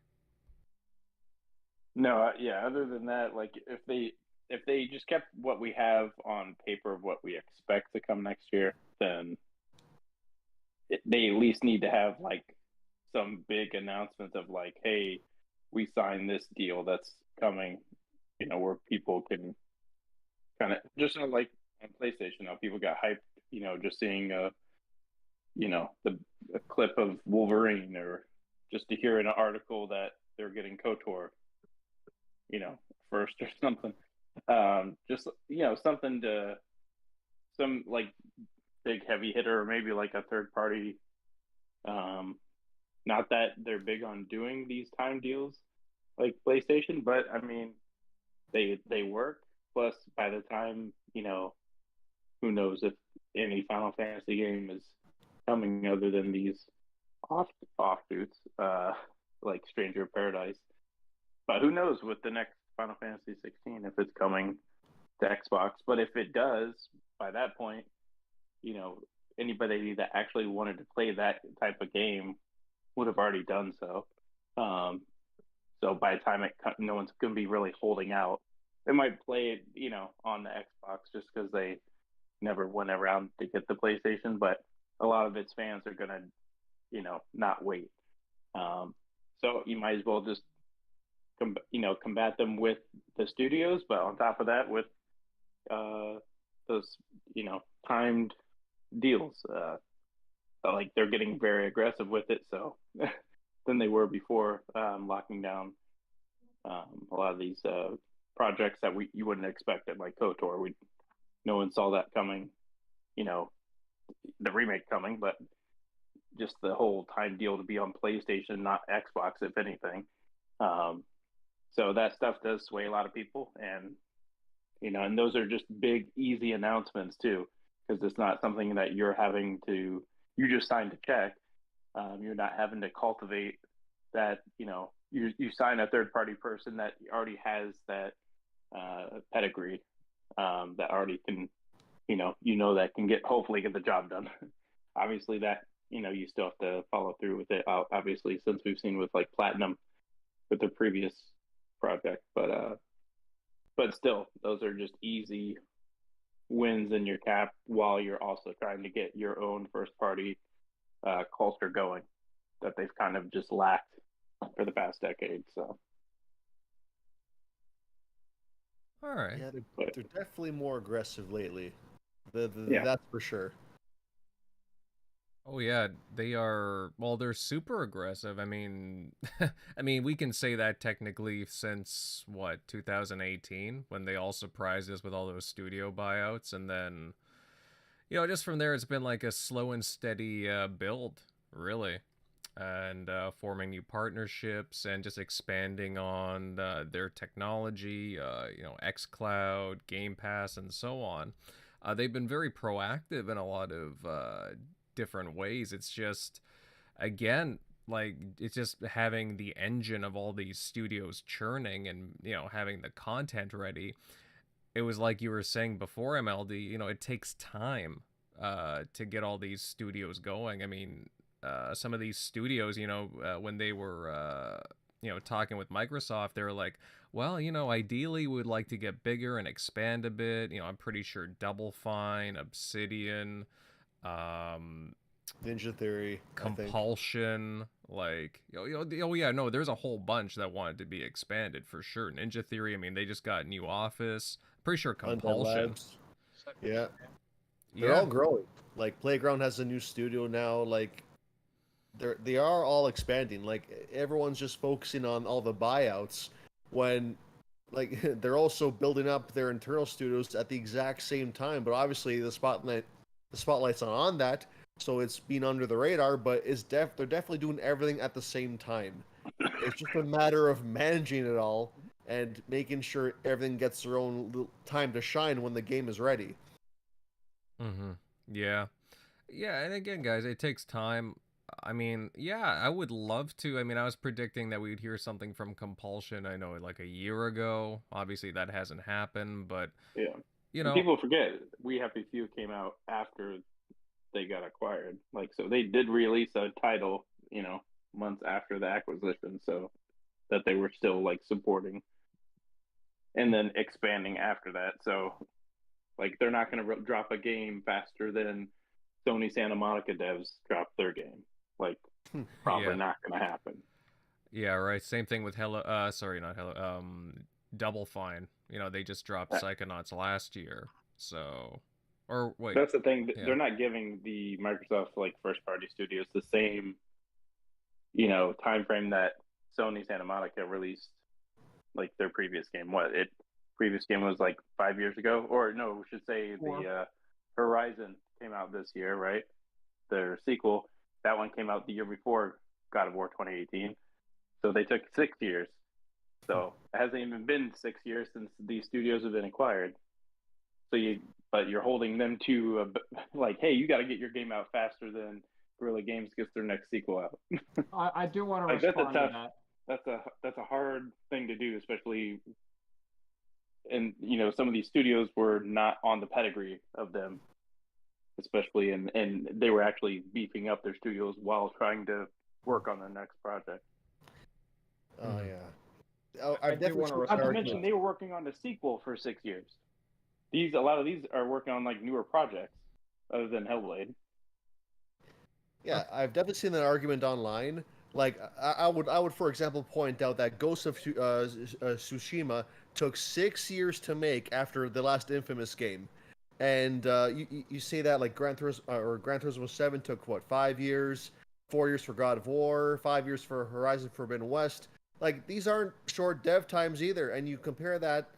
No, yeah, other than that, like if they just kept what we have on paper of what we expect to come next year, then they at least need to have like some big announcement of like, hey, we signed this deal that's coming, where people can kind of just like on PlayStation, people got hyped, just seeing a clip of Wolverine, or just to hear an article that they're getting KOTOR, first or something. Just something to some like big heavy hitter, or maybe like a third party. Not that they're big on doing these time deals like PlayStation, but I mean, they work. Plus, by the time who knows if any Final Fantasy game is coming other than these offshoots, like Stranger of Paradise. But who knows with the next Final Fantasy 16 if it's coming to Xbox? But if it does, by that point, anybody that actually wanted to play that type of game would have already done so. So by the time no one's going to be really holding out. They might play it, on the Xbox just because they never went around to get the PlayStation. But a lot of its fans are going to, not wait. So you might as well just, combat them with the studios. But on top of that, with those, timed deals. Like they're getting very aggressive with it, so than they were before, locking down a lot of these projects that you wouldn't expect it, like KOTOR. No one saw that coming, the remake coming, but just the whole time deal to be on PlayStation, not Xbox, if anything. So that stuff does sway a lot of people, and and those are just big, easy announcements too, because it's not something that you just signed a check. You're not having to cultivate that, you sign a third party person that already has that pedigree, that already can, that can hopefully get the job done. Obviously that, you still have to follow through with it, obviously, since we've seen with like Platinum with the previous project, but still, those are just easy wins in your cap while you're also trying to get your own first party culture going that they've kind of just lacked for the past decade. So, all right. Yeah, they're definitely more aggressive lately. Yeah. That's for sure. Oh yeah, they are. Well, they're super aggressive. I mean, we can say that technically since what 2018 when they all surprised us with all those studio buyouts, and then just from there it's been like a slow and steady build, really, and forming new partnerships and just expanding on their technology. XCloud, Game Pass, and so on. They've been very proactive in a lot of different ways. It's just, again, like it's just having the engine of all these studios churning and having the content ready. It was like you were saying before, MLD, it takes time to get all these studios going. I mean, some of these studios, when they were talking with Microsoft, they were like, well, ideally we'd like to get bigger and expand a bit. I'm pretty sure Double Fine, Obsidian, Ninja Theory, Compulsion, Like, oh yeah, no, there's a whole bunch that wanted to be expanded for sure. Ninja Theory, I mean, they just got a new office. Pretty sure Undead Compulsion. Labs. Yeah. They're Yeah. all growing. Like Playground has a new studio now. Like they are all expanding. Like everyone's just focusing on all the buyouts when like they're also building up their internal studios at the exact same time. But obviously the spotlight's not on that, so it's been under the radar. But they're definitely doing everything at the same time. It's just a matter of managing it all and making sure everything gets their own little time to shine when the game is ready. Mm-hmm. Yeah. Yeah, and again, guys, it takes time. I mean, yeah, I would love to. I mean, I was predicting that we would hear something from Compulsion, I know, like a year ago. Obviously, that hasn't happened, but, Yeah. you And know, people forget We Happy Few came out after they got acquired. Like, so they did release a title, months after the acquisition, so that they were still like supporting and then expanding after that. So, like, they're not going to drop a game faster than Sony Santa Monica devs drop their game. Like, probably yeah. not going to happen. Yeah, right. Same thing with sorry, not Hello, Double Fine. You know, they just dropped Psychonauts last year. So, or wait. That's the thing. Yeah. They're not giving the Microsoft like first party studios the same, time frame that Sony Santa Monica released like their previous game. Previous game was like 5 years ago, or no, we should say the Horizon came out this year, right? Their sequel, that one came out the year before God of War 2018. So they took 6 years. So it hasn't even been 6 years since these studios have been acquired. But you're holding them to like, hey, you got to get your game out faster than Guerrilla Games gets their next sequel out. I do want to Like, respond to that. That's a hard thing to do, especially. And some of these studios were not on the pedigree of them, especially, and they were actually beefing up their studios while trying to work on their next project. Oh yeah. Oh, I do wanna Not to mention, they were working on the sequel for 6 years. A lot of these are working on like newer projects other than Hellblade. Yeah, I've definitely seen that argument online. Like, I would, for example, point out that Ghost of Tsushima took 6 years to make after the last Infamous game, and you say that like Gran Turismo 7 took what, 5 years, 4 years for God of War, 5 years for Horizon Forbidden West. Like, these aren't short dev times either, and you compare that.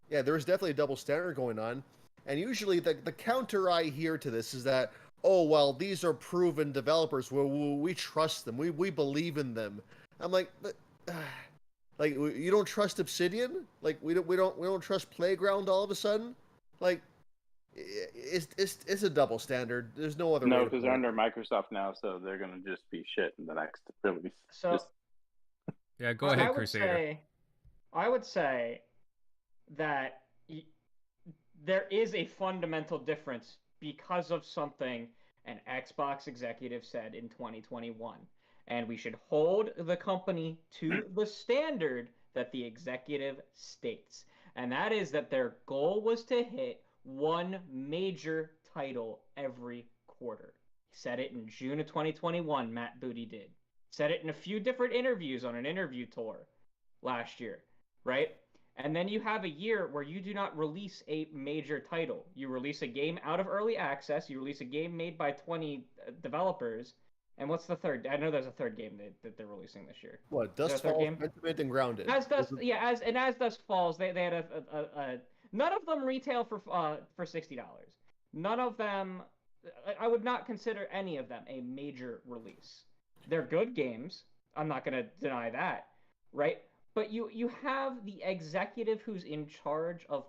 Yeah, there's definitely a double standard going on, and usually the counter I hear to this is that, oh, well, these are proven developers. We trust them. We believe in them. I'm like, like, you don't trust Obsidian? Like, we don't trust Playground all of a sudden? Like, it's a double standard. There's no other way. No, because they're under Microsoft now, so they're gonna just be shit in the next release. So yeah, go ahead, Crusader. I would say that there is a fundamental difference because of something an Xbox executive said in 2021. And we should hold the company to the standard that the executive states. And that is that their goal was to hit one major title every quarter. He said it in June of 2021, Matt Booty did. Said it in a few different interviews on an interview tour last year, right? And then you have a year where you do not release a major title. You release a game out of early access. You release a game made by 20 developers. And what's the third? I know there's a third game that they're releasing this year. What? Dust Falls, Pentiment, and Grounded. As Dust Falls, they had a none of them retail for $60. None of them. I would not consider any of them a major release. They're good games. I'm not going to deny that, right? But you have the executive who's in charge of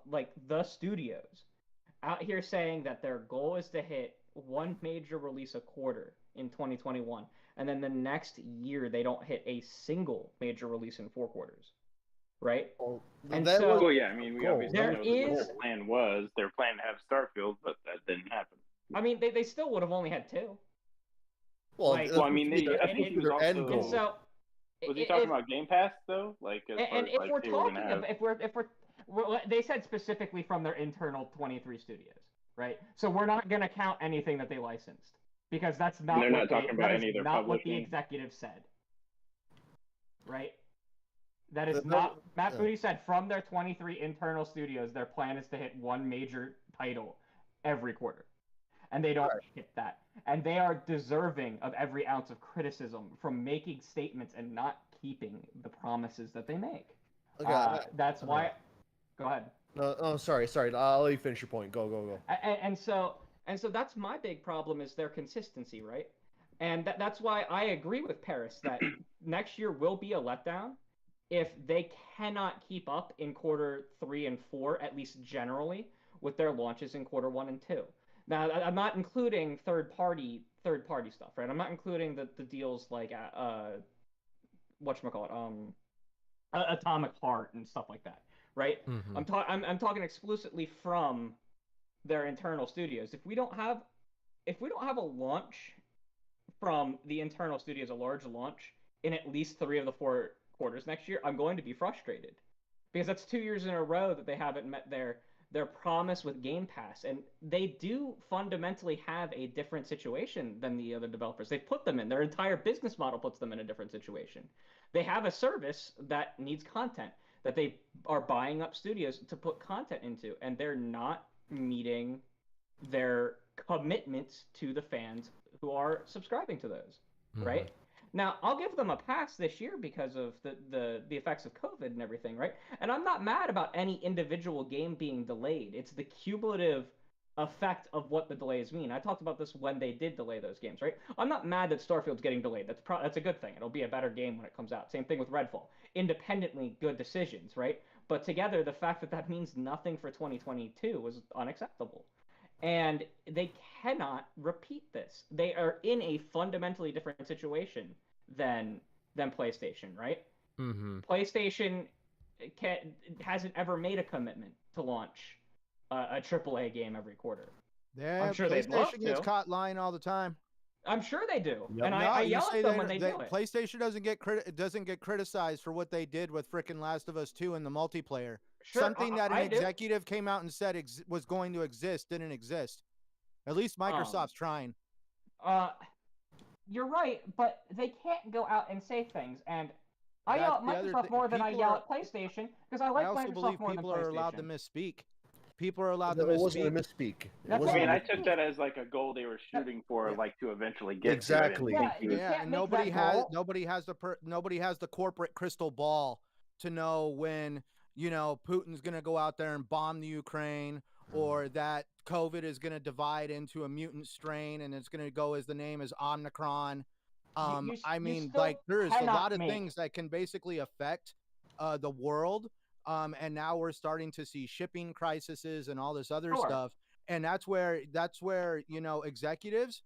like the studios out here saying that their goal is to hit one major release a quarter in 2021, and then the next year they don't hit a single major release in 4 quarters, right? Well, and that so well, yeah, I mean, we obviously there know what is their plan was. Their plan to have Starfield, but that didn't happen. I mean, they still would have only had 2. Well, Like, Well, I mean, their I think he was their end also. and goal. so Was he talking about Game Pass though? Like, as far and as, if like, we're they were talking gonna have... about, if we're they said specifically from their internal 23 studios, right? So we're not going to count anything that they licensed. because that's And not they're what not talking about that is any of their not what the publishing. executive said. Right? That is That- not Matt yeah. Booty said from their 23 internal studios, their plan is to hit one major title every quarter. And they don't hit that. And they are deserving of every ounce of criticism from making statements and not keeping the promises that they make. Okay, That's why. Go ahead. No, sorry. I'll let you finish your point. Go. And so that's my big problem is their consistency, right? And that's why I agree with Paris that next year will be a letdown if they cannot keep up in quarter 3 and 4, at least generally, with their launches in quarter 1 and 2. Now, I'm not including third party stuff, right? I'm not including the deals like whatchamacallit, Atomic Heart and stuff like that, right? Mhm. I'm talking explicitly from their internal studios. If we don't have a launch from the internal studios, a large launch in at least 3 of the 4 quarters next year, I'm going to be frustrated because that's 2 years in a row that they haven't met their promise with Game Pass, and they do fundamentally have a different situation than the other developers. They put them in their entire business model puts them in a different situation. They have a service that needs content that they are buying up studios to put content into, and they're not meeting their commitments to the fans who are subscribing to those, right? Now, I'll give them a pass this year because of the effects of COVID and everything, right? And I'm not mad about any individual game being delayed. It's the cumulative effect of what the delays mean. I talked about this when they did delay those games, right? I'm not mad that Starfield's getting delayed. That's a good thing. It'll be a better game when it comes out. Same thing with Redfall. Independently good decisions, right? But together, the fact that means nothing for 2022 was unacceptable. And they cannot repeat this. They are in a fundamentally different situation than PlayStation, right? PlayStation hasn't ever made a commitment to launch a AAA game every quarter. Yeah, I'm sure they'd love PlayStation gets to. caught lying all the time. I'm sure they do, Yep. and No, I you yell say at them when they do it. PlayStation doesn't get criticized for what they did with frickin' Last of Us 2 in the multiplayer. Sure, Something that an I do. executive came out and said was going to exist didn't exist. At least Microsoft's trying. You're right, but they can't go out and say things. And I yell at That's the other Microsoft thing. more than I People yell are- at PlayStation because I like I also Microsoft believe more than people are allowed to PlayStation. misspeak. People are allowed to It wasn't a misspeak. misspeak. That's I mean, I what took that as like a goal they were shooting for, Yeah. like to eventually get Exactly. to. I didn't think he was- Yeah, can't and make nobody that has goal. nobody has the corporate crystal ball to know when, Putin's going to go out there and bomb the Ukraine, or that COVID is going to divide into a mutant strain and it's going to go as the name is Omicron. You I still mean, like, there's a cannot lot of make- things that can basically affect the world. And now we're starting to see shipping crises and all this other Sure. stuff. And that's where executives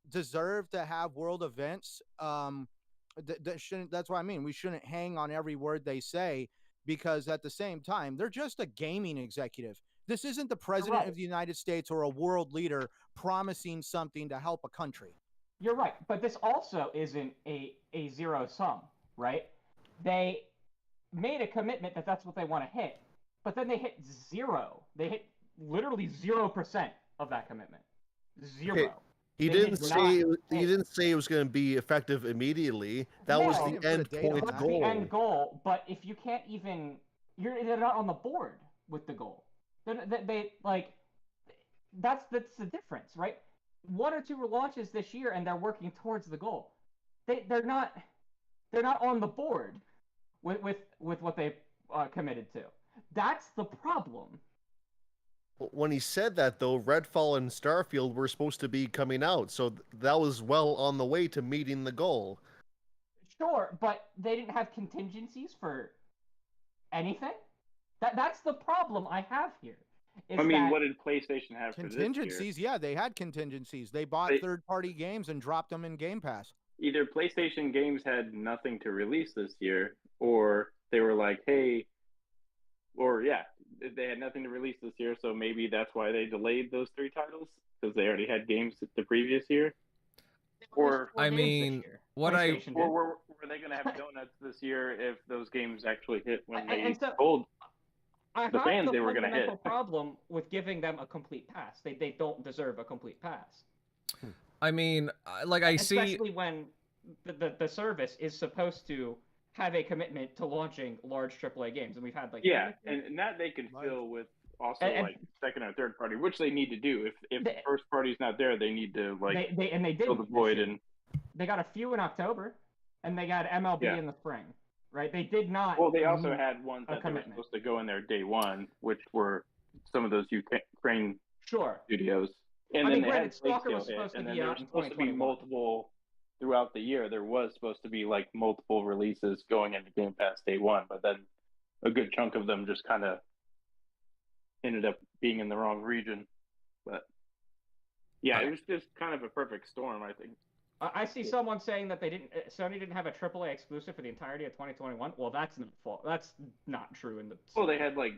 deserve to have world events. That's what I mean. We shouldn't hang on every word they say, because at the same time, they're just a gaming executive. This isn't the president right. of the United States or a world leader promising something to help a country. You're right, but this also isn't a zero sum, right? They made a commitment that that's what they want to hit, but then they hit zero. They hit literally 0% of that commitment. Zero. Okay. He They didn't did say not he hit. didn't say it was going to be effective immediately. That was No. the He didn't put a end date point on That's that. goal. the end goal, but if you can't even, they're not on the board with the goal. They like that's the difference, right? 1 or 2 launches this year, and they're working towards the goal. They're not on the board with what they committed to. That's the problem. When he said that, though, Redfall and Starfield were supposed to be coming out, so that was well on the way to meeting the goal. Sure, but they didn't have contingencies for anything. That's the problem I have here. I mean, what did PlayStation have for this year? Contingencies, yeah, they had contingencies. They bought third-party games and dropped them in Game Pass. Either PlayStation games had nothing to release this year, or they were like, hey, or yeah, they had nothing to release this year, so maybe that's why they delayed those 3 titles, because they already had games the previous year. Or I mean, what I PlayStation did. or were they going to have donuts this year if those games actually hit when they And so- told I the have fans the they were gonna fundamental hit? problem with giving them a complete pass. They don't deserve a complete pass. I mean, like I see. Especially when the service is supposed to have a commitment to launching large AAA games, and we've had like Yeah, and that they can Large. fill with also and like second or third party, which they need to do. If they, first party's not there, they need to like they fill didn't the this void. year. And They got a few in October, and they got MLB yeah, in the spring, right? They did not well, they also meet had ones a that they were commitment. supposed to go in there day one, which were some of those Ukraine Sure. studios. And I then mean, they granted, had Plague Stalker Tale was hit, supposed to and then be there out was in supposed to be 2021. multiple throughout the year. There was supposed to be like multiple releases going into Game Pass day one, but then a good chunk of them just kind of ended up being in the wrong region. But yeah, it was just kind of a perfect storm, I think. I see someone saying that Sony didn't have a AAA exclusive for the entirety of 2021. Well, that's not fault. That's not true. Well, they had like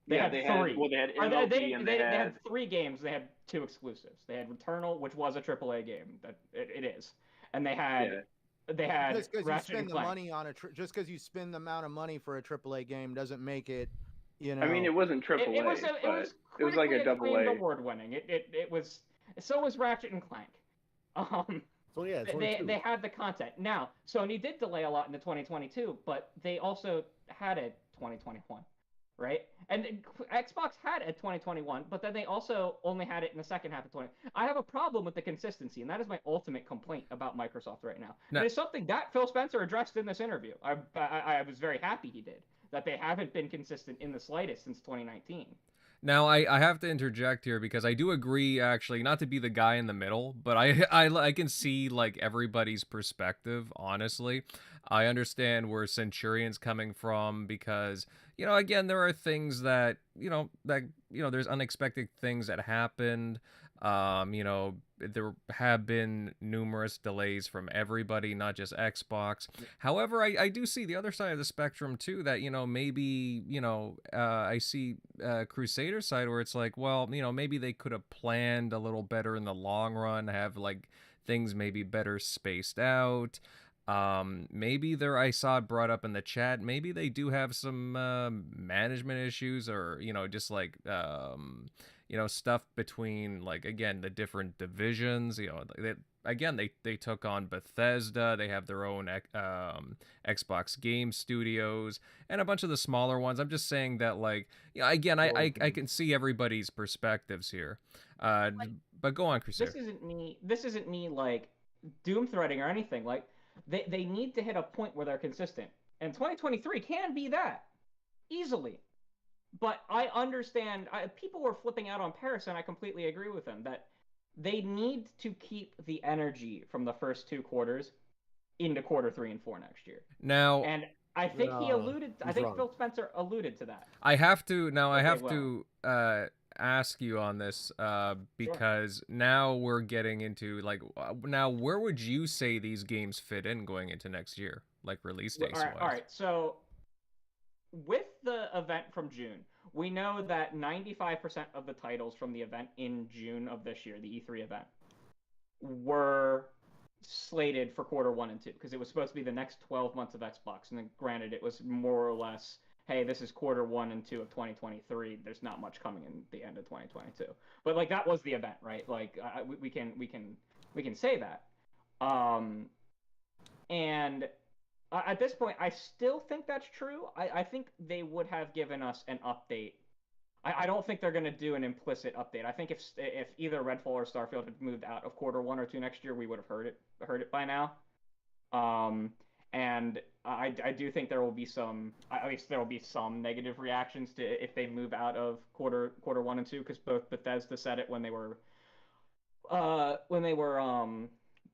they had three. well, they had Or MLB and they had 3 games. They had 2 exclusives. They had Returnal, which was a AAA game. That it is, and they had Just because you Ratchet spend and the Clank. money on just because you spend the amount of money for a AAA game doesn't make it, you know. I mean, it wasn't AAA, It was it was like a critically AA. award winning. It was. So was Ratchet and Clank. So yeah, they had the content. Now, Sony did delay a lot into 2022, but they also had a 2021, right? And Xbox had a 2021, but then they also only had it in the second half of 20. I have a problem with the consistency, and that is my ultimate complaint about Microsoft right now. No. And it's something that Phil Spencer addressed in this interview. I was very happy he did, that they haven't been consistent in the slightest since 2019. Now I have to interject here because I do agree, actually, not to be the guy in the middle, but I can see like everybody's perspective. Honestly, I understand where Centurion's coming from because, you know, again, there are things that there's unexpected things that happened. You know, there have been numerous delays from everybody, not just Xbox. However, I do see the other side of the spectrum too, that, you know, maybe, I see Crusader's side where it's like, well, you know, maybe they could have planned a little better in the long run, have like things maybe better spaced out. Maybe I saw it brought up in the chat, maybe they do have some management issues, or, you know, just like stuff between, like, again, the different divisions. You know, they took on Bethesda, they have their own Xbox game studios and a bunch of the smaller ones. I'm just saying that, like, again, I can see everybody's perspectives here. But go on, Crusader. This isn't me like doom threading or anything. Like, they need to hit a point where they're consistent, and 2023 can be that easily. But I understand, people were flipping out on Paris, and I completely agree with them that they need to keep the energy from the first 2 quarters into quarter 3 and 4 next year. Now, and I think Phil Spencer alluded to that. I have to ask you on this because now we're getting into, like, now where would you say these games fit in going into next year, like release dates wise? All right, so with the event from June, we know that 95% of the titles from the event in June of this year, the E3 event, were slated for quarter 1 and 2, because it was supposed to be the next 12 months of Xbox. And then, granted, it was more or less, hey, this is quarter 1 and 2 of 2023. There's not much coming in the end of 2022. But, like, that was the event, right? Like, we can say that. And at this point, I still think that's true. I think they would have given us an update. I don't think they're going to do an implicit update. I think if either Redfall or Starfield had moved out of quarter 1 or 2 next year, we would have heard it by now. And I do think there will be at least there will be some negative reactions to if they move out of quarter 1 and 2, because both Bethesda said it when they were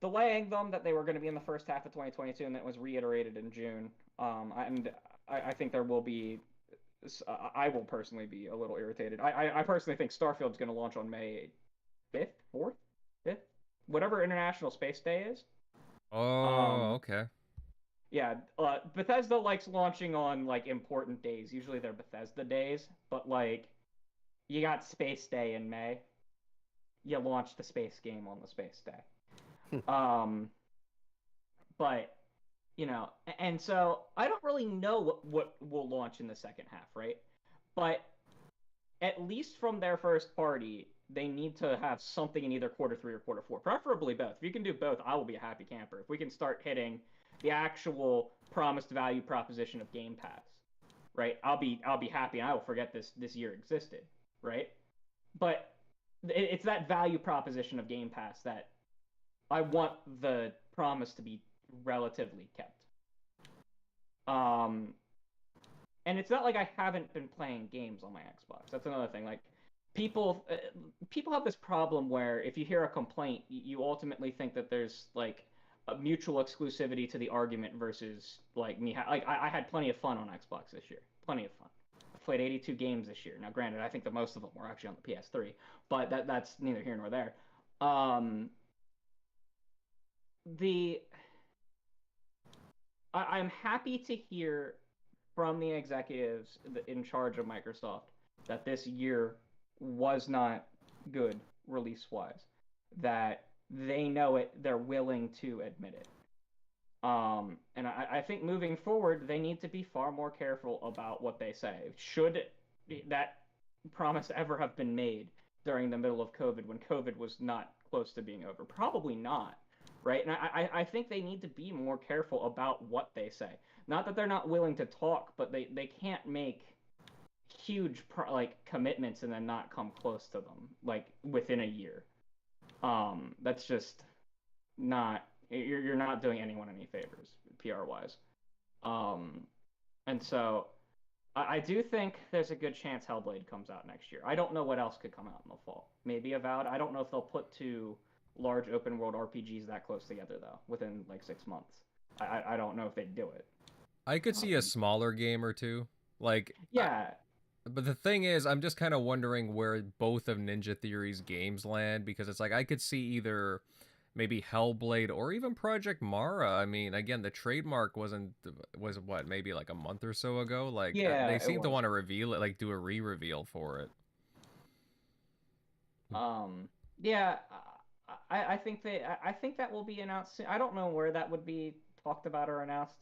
delaying them, that they were going to be in the first half of 2022, and that was reiterated in June. And I think there will be. I will personally be a little irritated. I personally think Starfield's going to launch on May 5th, 4th, 5th, whatever International Space Day is. Oh, okay. Yeah, Bethesda likes launching on, like, important days. Usually they're Bethesda days, but, like, you got Space Day in May. You launch the space game on the Space Day. But, you know, and so I don't really know what will launch in the second half, right? But at least from their first party, they need to have something in either quarter 3 or quarter 4, preferably both. If you can do both, I will be a happy camper. If we can start hitting the actual promised value proposition of Game Pass, right? I'll be happy, and I will forget this year existed, right? But it's that value proposition of Game Pass that I want the promise to be relatively kept. And it's not like I haven't been playing games on my Xbox. That's another thing. Like, people have this problem where if you hear a complaint, you ultimately think that there's like a mutual exclusivity to the argument versus like me. Like, I had plenty of fun on Xbox this year. Plenty of fun. I played 82 games this year. Now, granted, I think that most of them were actually on the PS3, but that's neither here nor there. I'm happy to hear from the executives in charge of Microsoft that this year was not good release-wise, that they know it, they're willing to admit it. And I think moving forward, they need to be far more careful about what they say. Should that promise ever have been made during the middle of COVID, when COVID was not close to being over? Probably not, right? And I think they need to be more careful about what they say. Not that they're not willing to talk, but they can't make huge commitments and then not come close to them like within a year. That's just not, you're not doing anyone any favors PR wise. And so I do think there's a good chance Hellblade comes out next year. I don't know what else could come out in the fall. Maybe Avowed. I don't know if they'll put two large open world RPGs that close together though within like 6 months. I don't know if they'd do it. I could see a smaller game or two. Like, yeah. But the thing is, I'm just kind of wondering where both of Ninja Theory's games land, because it's like I could see either maybe Hellblade or even Project Mara. I mean, again, the trademark was what, maybe like a month or so ago? Like, yeah, they seem to want to reveal it, like do a re-reveal for it. Yeah, I think that will be announced soon. I don't know where that would be talked about or announced.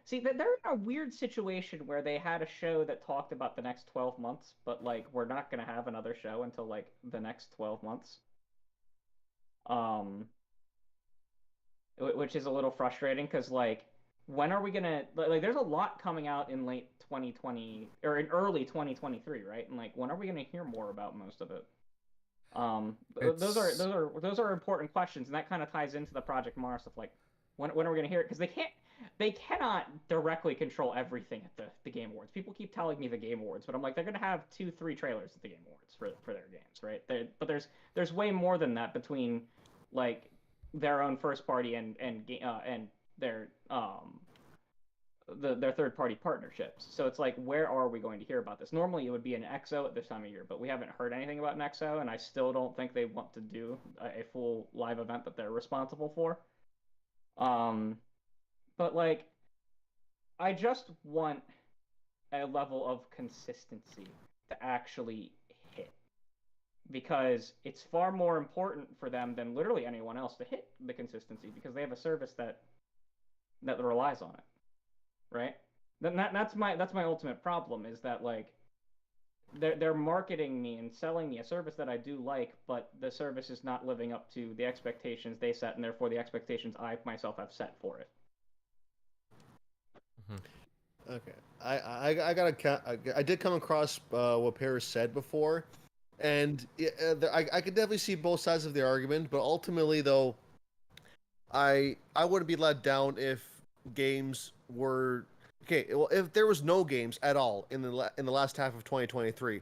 See, they're in a weird situation where they had a show that talked about the next 12 months, but like we're not going to have another show until like the next 12 months. Which is a little frustrating because like when are we going to, like there's a lot coming out in late 2020 or in early 2023, right? And like when are we going to hear more about most of it? Those are important questions, and that kind of ties into the Project Mars stuff. Like when are we going to hear it? Because they cannot directly control everything at the Game Awards. People keep telling me the Game Awards, but I'm like, they're going to have 2-3 trailers at the Game Awards for their games, right? But there's way more than that between like their own first party and their their third party partnerships. So it's like, where are we going to hear about this? Normally it would be an EXO at this time of year, but we haven't heard anything about an EXO, and I still don't think they want to do a full live event that they're responsible for. But like, I just want a level of consistency to actually hit, because it's far more important for them than literally anyone else to hit the consistency, because they have a service that relies on it, right? That's my ultimate problem, is that like they're marketing me and selling me a service that I do like, but the service is not living up to the expectations they set, and therefore the expectations I myself have set for it. Okay, I did come across what Paris said before, and I could definitely see both sides of the argument. But ultimately, though, I wouldn't be let down if games were okay. Well, if there was no games at all in the last half of 2023,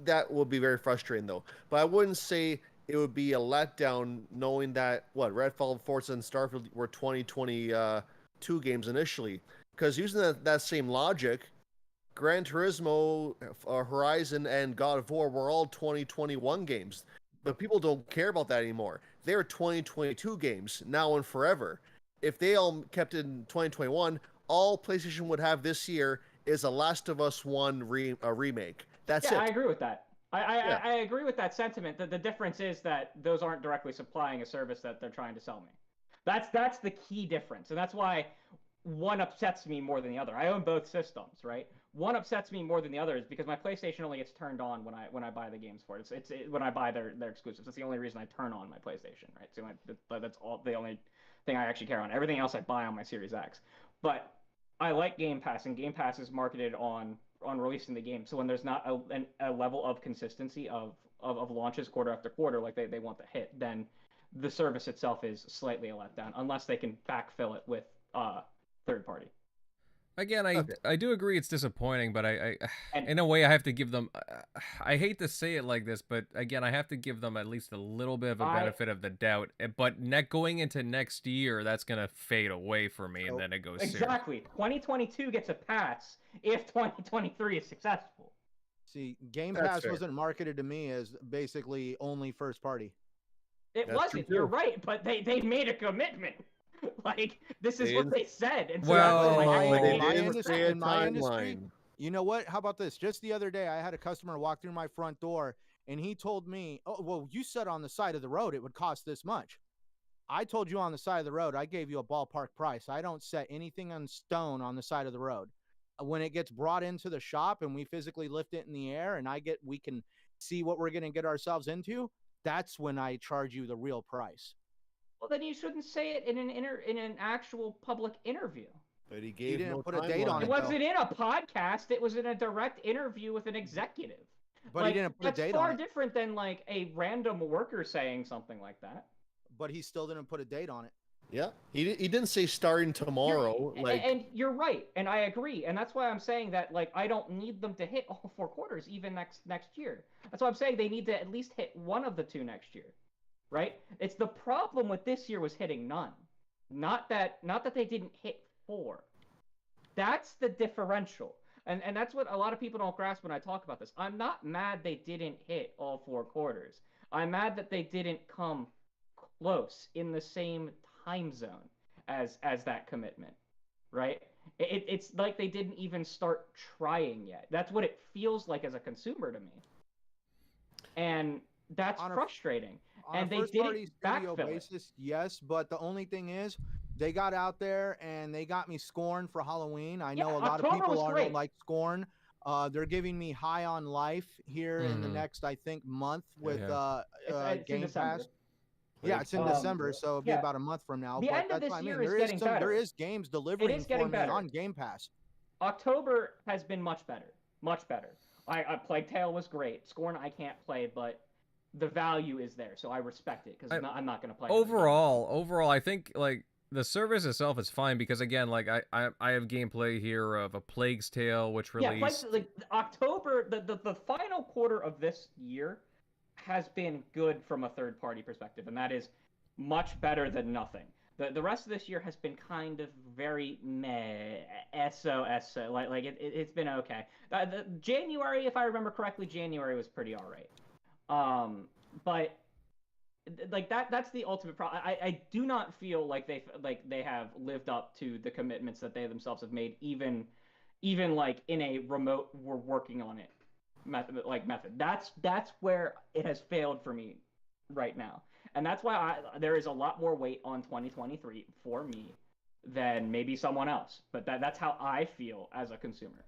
that would be very frustrating, though. But I wouldn't say it would be a letdown knowing that Redfall, Forza, and Starfield were 2022 games initially. Because using that same logic, Gran Turismo, Horizon, and God of War were all 2021 games. But people don't care about that anymore. They're 2022 games, now and forever. If they all kept in 2021, all PlayStation would have this year is a Last of Us 1 remake. That's it. I agree with that. I agree with that sentiment. The difference is that those aren't directly supplying a service that they're trying to sell me. That's the key difference. And that's why one upsets me more than the other. I own both systems, right? One upsets me more than the other is because my PlayStation only gets turned on when I buy the games for it. It's when I buy their exclusives. That's the only reason I turn on my PlayStation, right? So that's all the only thing I actually care on. Everything else I buy on my Series X. But I like Game Pass, and Game Pass is marketed on releasing the game. So when there's not a level of consistency of launches quarter after quarter like they want to hit, then the service itself is slightly a letdown unless they can backfill it with third party. Again, I do agree it's disappointing, but I And- in a way I have to give them. I hate to say it like this, but again, I have to give them at least a little bit of a benefit of the doubt. But going into next year, that's gonna fade away for me, and then it goes exactly. 2022 gets a pass if 2023 is successful. See, Game Pass wasn't marketed to me as basically only first party. It wasn't. You're right, but they made a commitment. Like, this is what they said. And so well, in my industry, you know what? How about this? Just the other day, I had a customer walk through my front door, and he told me, "Oh, well, you said on the side of the road it would cost this much." I told you on the side of the road, I gave you a ballpark price. I don't set anything on stone on the side of the road. When it gets brought into the shop and we physically lift it in the air, and we can see what we're going to get ourselves into, that's when I charge you the real price. Well, then you shouldn't say it in an actual public interview. But he didn't put a date on it. It wasn't in a podcast. It was in a direct interview with an executive. But he didn't put a date on it. That's far different than like a random worker saying something like that. But he still didn't put a date on it. Yeah, he didn't say starting tomorrow. And you're right, and I agree, and that's why I'm saying that like I don't need them to hit all 4 quarters even next year. That's why I'm saying they need to at least hit one of the 2 next year, right? It's the problem with this year was hitting none, not that they didn't hit 4. That's the differential, and that's what a lot of people don't grasp when I talk about this. I'm not mad they didn't hit all 4 quarters. I'm mad that they didn't come close in the same time zone as that commitment, right? It's like they didn't even start trying yet. That's what it feels like as a consumer to me, and that's frustrating. And they didn't backfill it. Yes, but the only thing is, they got out there and they got me Scorn for Halloween. I know a lot of people don't like Scorn. They're giving me High on Life here in the next, I think, month with Game Pass. Yeah, it's in December, so it'll be about a month from now. The end of this year is getting better. There is games delivering for me on Game Pass. October has been much better. Much better. Plague Tale was great. Scorn I can't play, but the value is there, so I respect it because I'm not going to play it. Overall, I think like the service itself is fine because again, like I have gameplay here of a Plague's Tale which released like October, the final quarter of this year has been good from a third-party perspective, and that is much better than nothing. The rest of this year has been kind of very meh, so like it's been okay. The January, if I remember correctly, January was pretty all right. But like that's the ultimate problem. I do not feel like they have lived up to the commitments that they themselves have made, even like in a remote we're working on it method. That's where it has failed for me right now, and that's why there is a lot more weight on 2023 for me than maybe someone else. But that's how I feel as a consumer.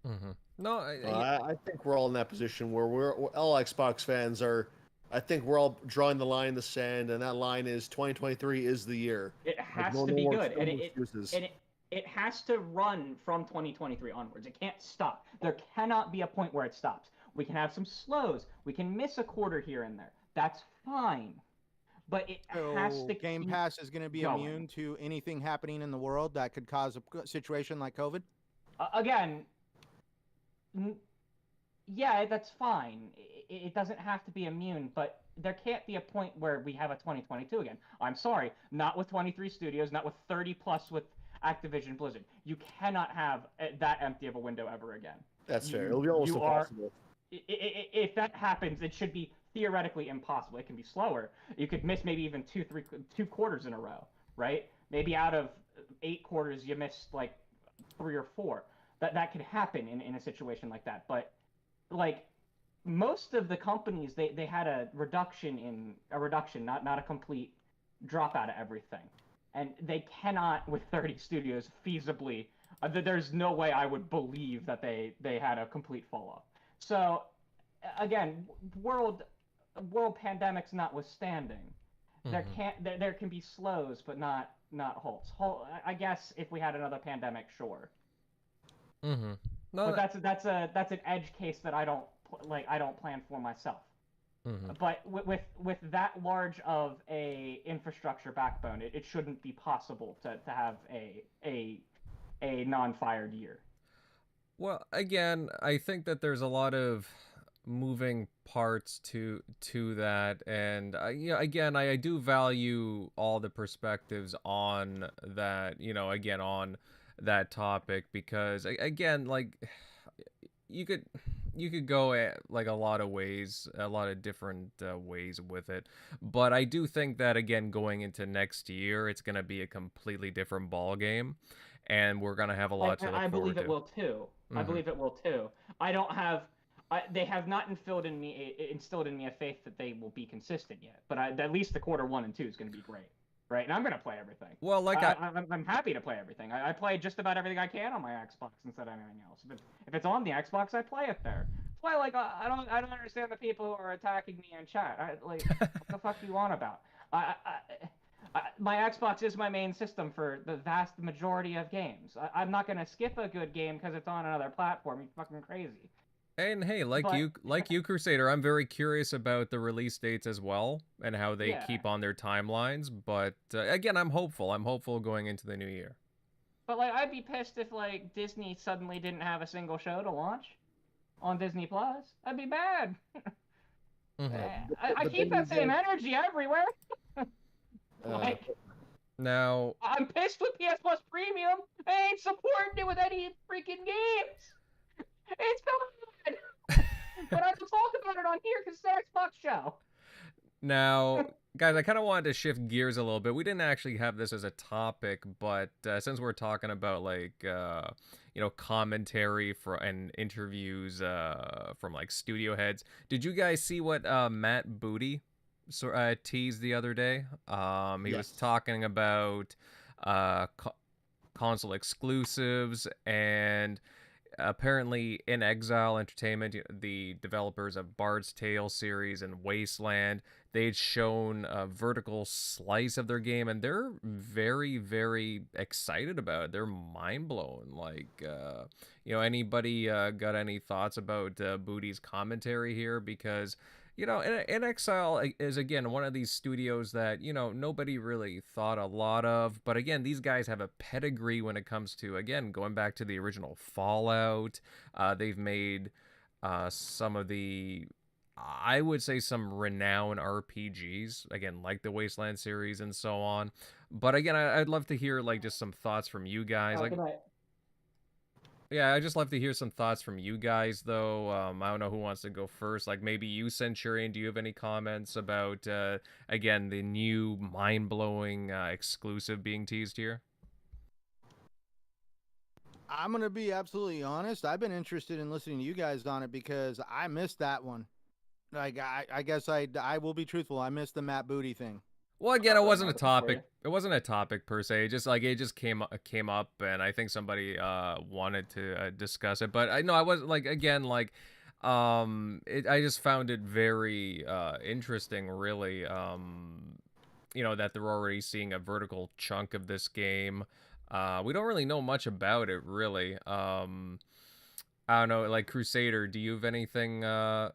Mm-hmm. No, I think we're all in that position where we're all Xbox fans are. I think we're all drawing the line in the sand, and that line is 2023 is the year. It has to be good, and it has to run from 2023 onwards. It can't stop. There cannot be a point where it stops. We can have some slows. We can miss a quarter here and there. That's fine. But it has to Game Pass is going to be immune to anything happening in the world that could cause a situation like COVID? Again, yeah, that's fine. It doesn't have to be immune, but there can't be a point where we have a 2022 again. I'm sorry, not with 23 studios, not with 30 plus with Activision Blizzard. You cannot have that empty of a window ever again. That's fair. It'll be almost impossible. If that happens, it should be theoretically impossible. It can be slower. You could miss maybe even 2 quarters in a row, right? Maybe out of 8 quarters, you missed like 3 or 4. That could happen in a situation like that. But like most of the companies, they had a reduction, not a complete drop out of everything. and they cannot with 30 studios feasibly. There's no way I would believe that they had a complete fall off. So again, world pandemics notwithstanding, there can be slows, but not halts. I guess if we had another pandemic, sure. No, but that's an edge case that I don't plan for myself. But with that large of a infrastructure backbone, it shouldn't be possible to have a non-fired year. Well, again, I think that there's a lot of moving parts to that, and again, I do value all the perspectives on that, again, on that topic, because again, like, you could go like a lot of ways, a lot of different ways with it, but I do think that, again, going into next year, it's going to be a completely different ball game, and we're going to have a lot to look forward to. I believe it will too. I believe it will too. They have not instilled in me a faith that they will be consistent yet, but at least the quarter 1 and 2 is going to be great. Right, and I'm gonna play everything. Well, like I'm happy to play everything. I play just about everything I can on my Xbox instead of anything else. If it's on the Xbox, I play it there. That's why, like, I don't understand the people who are attacking me in chat. What the fuck do you want about? My Xbox is my main system for the vast majority of games. I'm not gonna skip a good game because it's on another platform. You're fucking crazy. And hey, like you, Crusader, I'm very curious about the release dates as well and how they keep on their timelines. But again, I'm hopeful. I'm hopeful going into the new year. But like, I'd be pissed if like Disney suddenly didn't have a single show to launch on Disney Plus. I'd be bad. I keep that same energy everywhere. Now I'm pissed with PS Plus Premium. I ain't supporting it with any freaking games. It's so bad. But I can talk about it on here because it's an Xbox show. Now, guys, I kind of wanted to shift gears a little bit. We didn't actually have this as a topic, but since we're talking about like commentary and interviews from like studio heads, did you guys see what Matt Booty teased the other day? He was talking about console exclusives, and apparently InXile Entertainment, the developers of Bard's Tale series and Wasteland, they'd shown a vertical slice of their game, and they're very, very excited about it. They're mind blown. Like, anybody got any thoughts about Booty's commentary here? Because InXile is, again, one of these studios that, nobody really thought a lot of. But again, these guys have a pedigree when it comes to, again, going back to the original Fallout. They've made some of the, I would say, some renowned RPGs, again, like the Wasteland series and so on. But again, I'd love to hear, like, just some thoughts from you guys. Yeah, I'd just love to hear some thoughts from you guys, though. I don't know who wants to go first. Like, maybe you, Centurion, do you have any comments about, again, the new mind-blowing exclusive being teased here? I'm going to be absolutely honest. I've been interested in listening to you guys on it because I missed that one. Like, I guess I will be truthful. I missed the Matt Booty thing. Well, again, it wasn't a topic. It wasn't a topic per se. It just came up, and I think somebody wanted to discuss it. But I was like, again, like, I just found it very interesting, really. That they're already seeing a vertical chunk of this game. We don't really know much about it, really. I don't know, like, Crusader, do you have anything to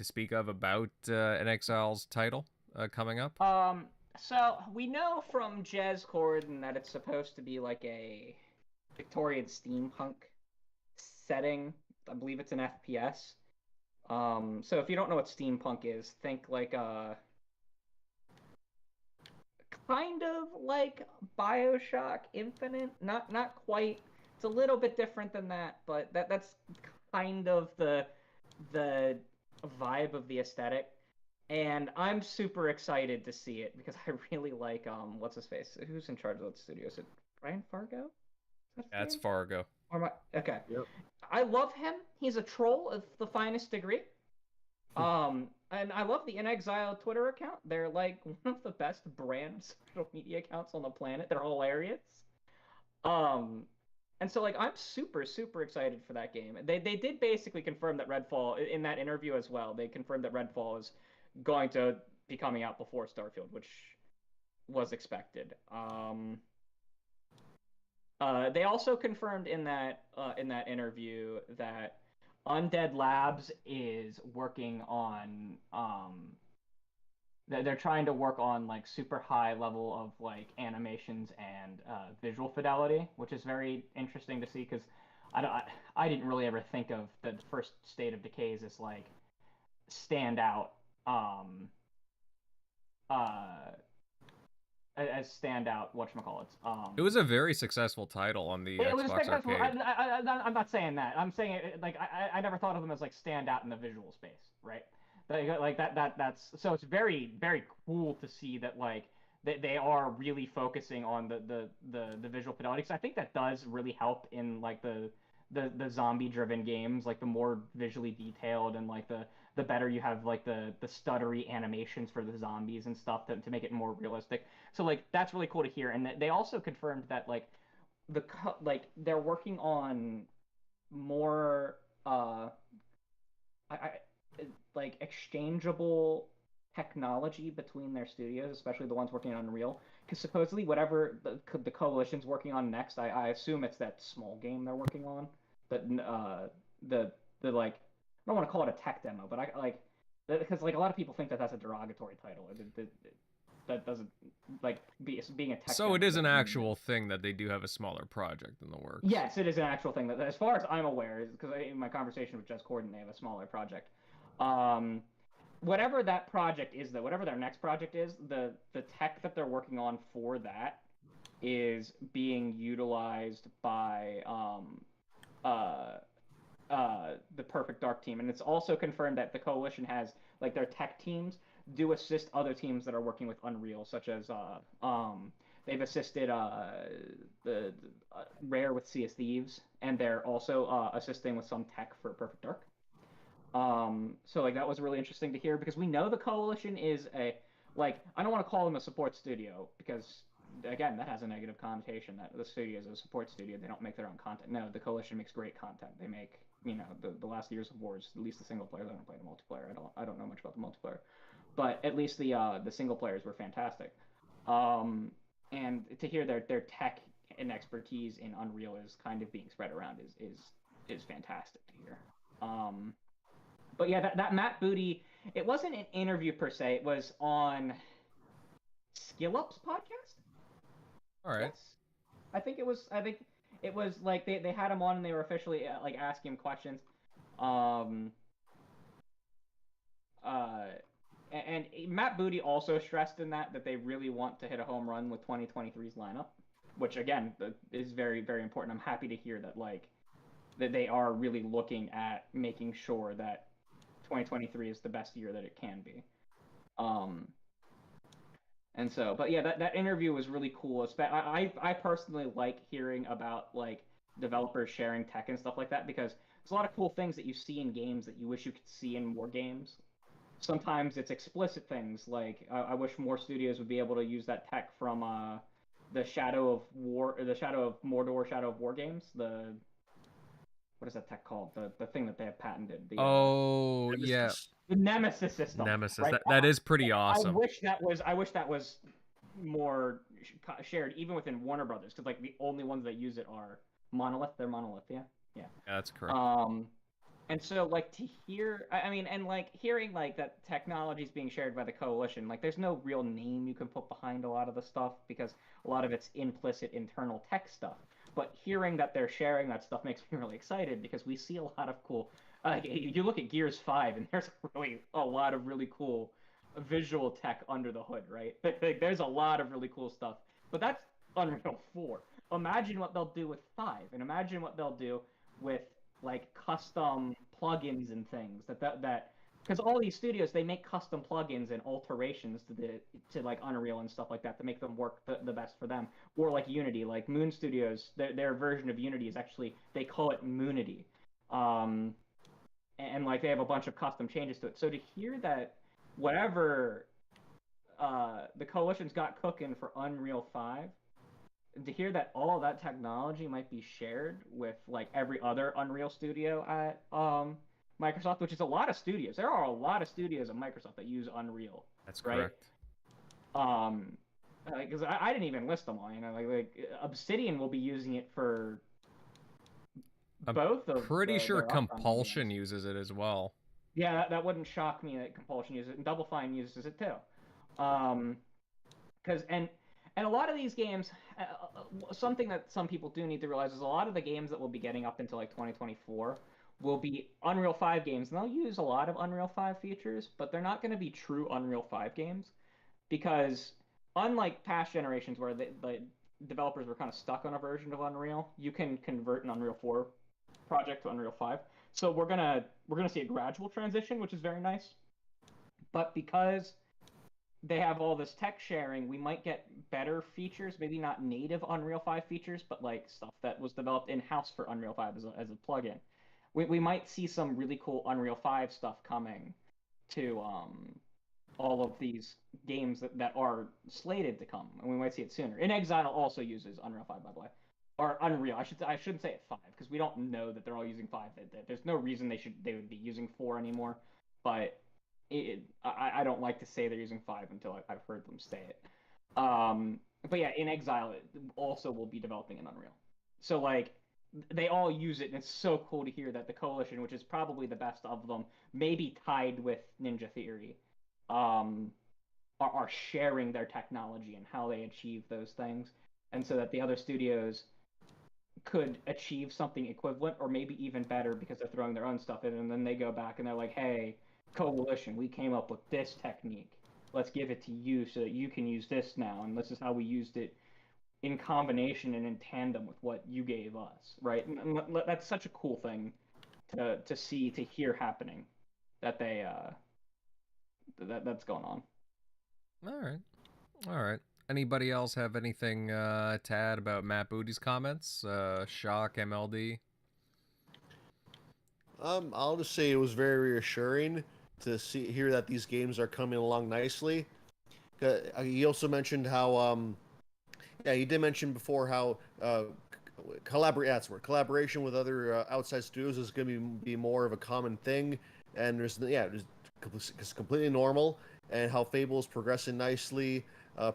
speak of about InXile's title coming up? So we know from Jez Corden that it's supposed to be like a Victorian steampunk setting. I believe it's an FPS. So if you don't know what steampunk is, think like a kind of like BioShock Infinite. Not quite. It's a little bit different than that, but that's kind of the vibe of the aesthetic. And I'm super excited to see it because I really like what's his face? Who's in charge of that studio? Is it Brian Fargo? That's Fargo. Okay. Yep. I love him. He's a troll of the finest degree. and I love the InXile Twitter account. They're like one of the best brand social media accounts on the planet. They're hilarious. Um, and so like I'm super super excited for that game. They did basically confirm that Redfall in that interview as well. They confirmed that Redfall is going to be coming out before Starfield, which was expected. They also confirmed in that interview that Undead Labs is working on they're trying to work on like super high level of like animations and visual fidelity, which is very interesting to see because I didn't really ever think of the first State of Decays as like standout uh as standout whatchamacallits. It was a very successful title on the It was Xbox successful. Arcade. I'm not saying that. I'm saying it like I never thought of them as like stand out in the visual space, right? Like that's so it's very very cool to see that like they are really focusing on the visual fidelity. Because I think that does really help in like the zombie driven games. Like the more visually detailed and like the better you have like the stuttery animations for the zombies and stuff to make it more realistic. So like that's really cool to hear. And they also confirmed that like like they're working on more I like exchangeable technology between their studios, especially the ones working on Unreal. Because supposedly whatever the coalition's working on next, I assume it's that small game they're working on. But the like I don't want to call it a tech demo, but I like because like a lot of people think that that's a derogatory title. That doesn't like being a tech. So demo it is an doesn't mean actual thing that they do have a smaller project in the works. Yes, it is an actual thing that, as far as I'm aware, because in my conversation with Jess Corden, they have a smaller project. Whatever that project is, though, whatever their next project is, the tech that they're working on for that is being utilized by the Perfect Dark team, and it's also confirmed that the coalition has like their tech teams do assist other teams that are working with Unreal, such as they've assisted the Rare with Sea of Thieves, and they're also assisting with some tech for Perfect Dark. So like that was really interesting to hear because we know the coalition is a like I don't want to call them a support studio because again that has a negative connotation that the studio is a support studio. They don't make their own content. No, the coalition makes great content. They make the last Years of Wars, at least the single player. I don't play the multiplayer. I don't know much about the multiplayer, but at least the single players were fantastic. And to hear their tech and expertise in Unreal is kind of being spread around is fantastic to hear. But yeah, that Matt Booty, it wasn't an interview per se. It was on Skill Up's podcast. All right. Yes. I think it was like they had him on and they were officially like asking him questions. And Matt Booty also stressed in that they really want to hit a home run with 2023's lineup, which again is very very important. I'm happy to hear that like that they are really looking at making sure that 2023 is the best year that it can be. And so, but yeah, that interview was really cool. I personally like hearing about like developers sharing tech and stuff like that because there's a lot of cool things that you see in games that you wish you could see in more games. Sometimes it's explicit things like I wish more studios would be able to use that tech from the Shadow of Mordor, Shadow of War games. What is that tech called? The thing that they have patented. Yeah. The Nemesis system. Nemesis. Right? That is pretty awesome. I wish that was more shared, even within Warner Brothers, because like the only ones that use it are Monolith. They're Monolith, yeah. Yeah, that's correct. And so like to hear, I mean, and like hearing like that technology is being shared by the coalition, like there's no real name you can put behind a lot of the stuff because a lot of it's implicit internal tech stuff. But hearing that they're sharing that stuff makes me really excited because we see a lot of cool. You look at Gears 5 and there's really a lot of really cool visual tech under the hood, right? There's a lot of really cool stuff. But that's Unreal 4. Imagine what they'll do with 5, and imagine what they'll do with like custom plugins and things that because all these studios they make custom plugins and alterations to like Unreal and stuff like that to make them work the best for them, or like Unity, like Moon Studios, their version of Unity is actually they call it Moonity, and like they have a bunch of custom changes to it. So to hear that whatever the coalition's got cooking for Unreal 5, to hear that all of that technology might be shared with like every other Unreal studio at Microsoft, which is a lot of studios. There are a lot of studios at Microsoft that use Unreal. That's right? correct. Because I didn't even list them all. You know, like Obsidian will be using it for I'm both of pretty sure their upcoming Compulsion games. uses it as well. Yeah, that wouldn't shock me that Compulsion uses it, and Double Fine uses it too. Because and a lot of these games, something that some people do need to realize is a lot of the games that we'll be getting up until like 2024 will be Unreal 5 games, and they'll use a lot of Unreal 5 features, but they're not going to be true Unreal 5 games because unlike past generations where the developers were kind of stuck on a version of Unreal, you can convert an Unreal 4 project to Unreal 5. So we're gonna see a gradual transition, which is very nice. But because they have all this tech sharing, we might get better features, maybe not native Unreal 5 features, but like stuff that was developed in-house for Unreal 5 as a plugin. We might see some really cool Unreal 5 stuff coming to all of these games that are slated to come, and we might see it sooner. InXile also uses Unreal 5, by the way, or Unreal. I shouldn't say it 5 because we don't know that they're all using 5. There's no reason they would be using 4 anymore, but I don't like to say they're using 5 until I've heard them say it. But yeah, InXile also will be developing an Unreal, so like they all use it, and it's so cool to hear that the Coalition, which is probably the best of them, maybe tied with Ninja Theory, are sharing their technology and how they achieve those things, and so that the other studios could achieve something equivalent or maybe even better because they're throwing their own stuff in, and then they go back and they're like, hey, Coalition, we came up with this technique. Let's give it to you so that you can use this now, and this is how we used it in combination and in tandem with what you gave us, right? And that's such a cool thing to see, to hear happening, that that's going on. All right. Anybody else have anything to add about Matt Booty's comments? Shock, MLD? I'll just say it was very reassuring to hear that these games are coming along nicely. He also mentioned how he did mention before how collaboration with other outside studios is going to be more of a common thing, and it's completely normal. And how Fable is progressing nicely,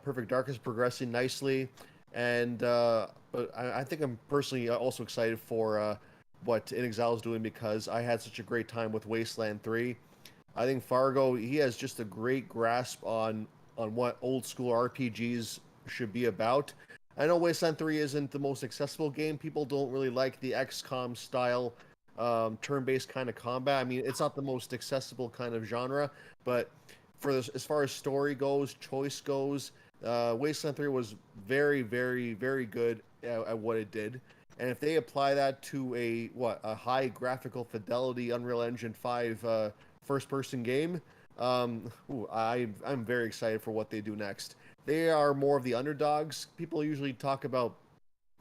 Perfect Dark is progressing nicely, and but I think I'm personally also excited for what InXile is doing because I had such a great time with Wasteland 3. I think Fargo, he has just a great grasp on what old school RPGs should be about. I know Wasteland 3 isn't the most accessible game. People don't really like the XCOM style turn-based kind of combat. I mean, it's not the most accessible kind of genre, but for this, as far as story goes, choice goes, Wasteland 3 was very, very, very good at what it did. And if they apply that to a high graphical fidelity Unreal Engine 5 first-person game, I'm very excited for what they do next. They are more of the underdogs. People usually talk about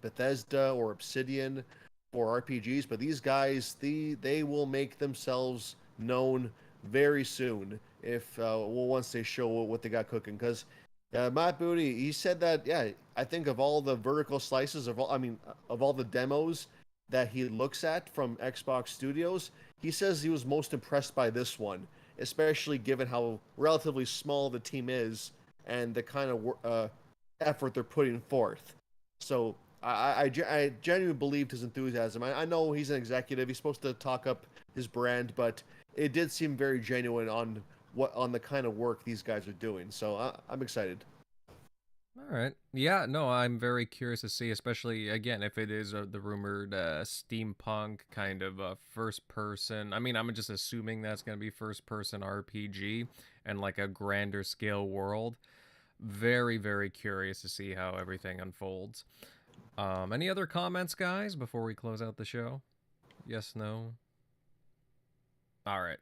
Bethesda or Obsidian for RPGs, but these guys, they will make themselves known very soon if once they show what they got cooking. Because Matt Booty, he said that I think of all the vertical slices of all the demos that he looks at from Xbox Studios, he says he was most impressed by this one, especially given how relatively small the team is and the kind of effort they're putting forth. So I genuinely believed his enthusiasm. I know he's an executive; he's supposed to talk up his brand, but it did seem very genuine on the kind of work these guys are doing. So I'm excited. All right. Yeah, no, I'm very curious to see, especially, again, if it is the rumored steampunk kind of first person. I mean, I'm just assuming that's going to be first person RPG and like a grander scale world. Very, very curious to see how everything unfolds. Any other comments, guys, before we close out the show? Yes, no? All right.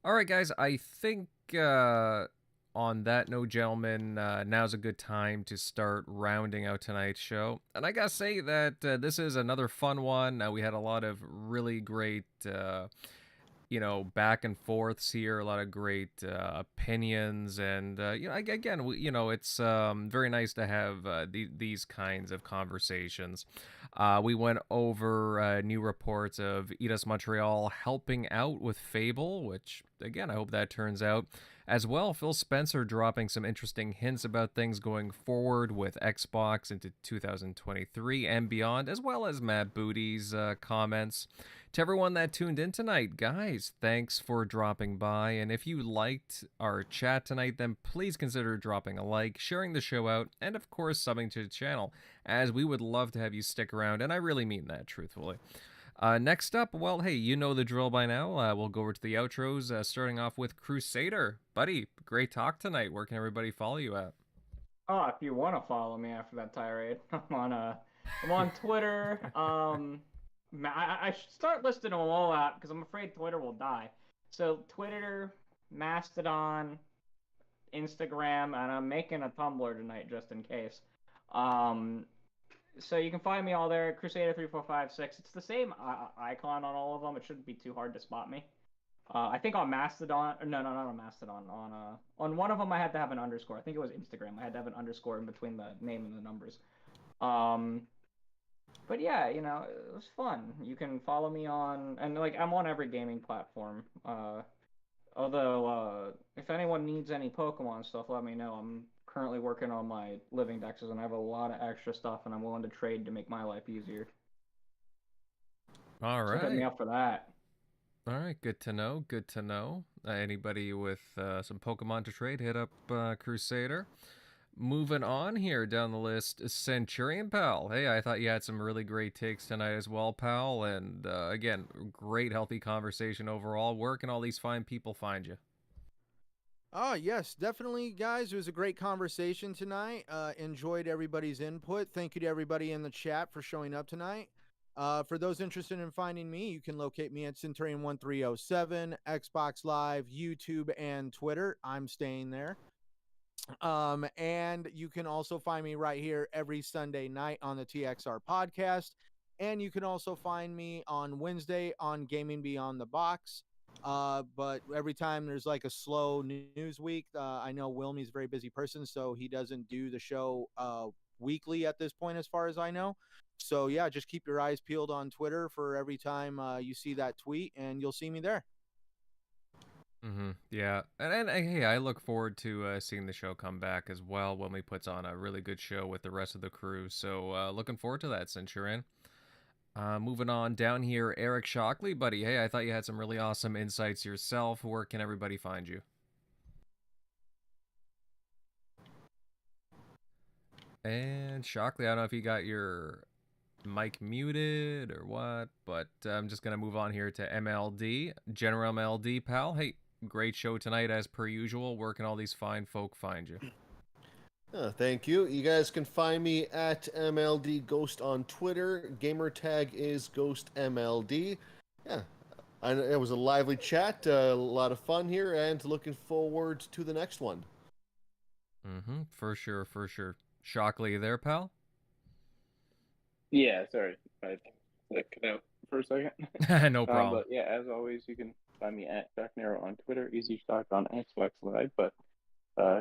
All right, guys, I think on that note, gentlemen, now's a good time to start rounding out tonight's show. And I gotta say that this is another fun one. We had a lot of really great back and forths here, a lot of great opinions, and again, it's very nice to have these kinds of conversations. We went over new reports of EIDOS Montreal helping out with Fable, which again, I hope that turns out. As well, Phil Spencer dropping some interesting hints about things going forward with Xbox into 2023 and beyond, as well as Matt Booty's comments. To everyone that tuned in tonight, guys, thanks for dropping by. And if you liked our chat tonight, then please consider dropping a like, sharing the show out, and of course, subbing to the channel, as we would love to have you stick around, and I really mean that, truthfully. Next up, well, hey, you know the drill by now. We'll go over to the outros, starting off with Crusader. Buddy, great talk tonight. Where can everybody follow you at? Oh, if you want to follow me after that tirade, I'm on Twitter. I should start listing them all out because I'm afraid Twitter will die. So Twitter, Mastodon, Instagram, and I'm making a Tumblr tonight just in case. So you can find me all there, Crusader3456. It's the same icon on all of them. It shouldn't be too hard to spot me. I think on Mastodon, no, not on Mastodon. On one of them, I had to have an underscore. I think it was Instagram. I had to have an underscore in between the name and the numbers. But yeah, it was fun. You can follow me on, and I'm on every gaming platform. Although, if anyone needs any Pokemon stuff, let me know. I'm currently working on my living dexes, and I have a lot of extra stuff, and I'm willing to trade to make my life easier. All right. So hit me up for that. All right, good to know. Good to know. Anybody with some Pokemon to trade, hit up Crusader. Moving on here down the list, Centurion Pal. Hey, I thought you had some really great takes tonight as well, pal. And again, great, healthy conversation overall. Where can all these fine people find you? Oh, yes, definitely, guys. It was a great conversation tonight. Enjoyed everybody's input. Thank you to everybody in the chat for showing up tonight. For those interested in finding me, you can locate me at Centurion1307, Xbox Live, YouTube, and Twitter. I'm staying there. And you can also find me right here every Sunday night on the TXR Podcast. And you can also find me on Wednesday on Gaming Beyond the Box. But every time there's like a slow news week, I know Wilmie's a very busy person, so he doesn't do the show weekly at this point, as far as I know. So yeah, just keep your eyes peeled on Twitter for every time you see that tweet, and you'll see me there. Yeah, and hey, I look forward to seeing the show come back as well when we puts on a really good show with the rest of the crew. So looking forward to that, Centurion. Moving on down here, Eric Shockley, buddy. Hey, I thought you had some really awesome insights yourself. Where can everybody find you? And Shockley, I don't know if you got your mic muted or what, but I'm just going to move on here to MLD, General MLD, pal. Hey, great show tonight as per usual. Where can all these fine folk find you? Thank you. You guys can find me at MLD Ghost on Twitter. Gamer tag is Ghost MLD. Yeah, it was a lively chat, a lot of fun here, and looking forward to the next one. For sure, for sure. Shockley, you there, pal? Yeah, sorry. I cut out for a second. No problem. But yeah, as always, you can find me at Shocknero on Twitter, Easy Shock on Xbox Live. But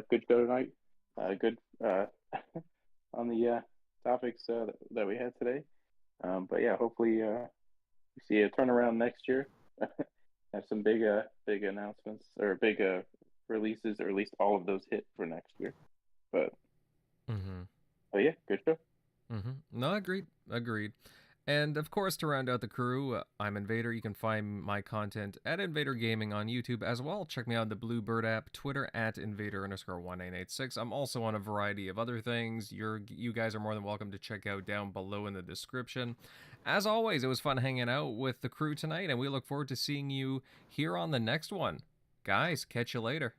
good show tonight. Good on the topics that we had today. But yeah, hopefully we see a turnaround next year. Have some big announcements or big releases, or at least all of those hit for next year. But yeah, good show. No, agreed. And of course, to round out the crew, I'm Invader. You can find my content at Invader Gaming on YouTube as well. Check me out on the Bluebird app, Twitter at Invader_1986. I'm also on a variety of other things. You guys are more than welcome to check out down below in the description. As always, it was fun hanging out with the crew tonight, and we look forward to seeing you here on the next one. Guys, catch you later.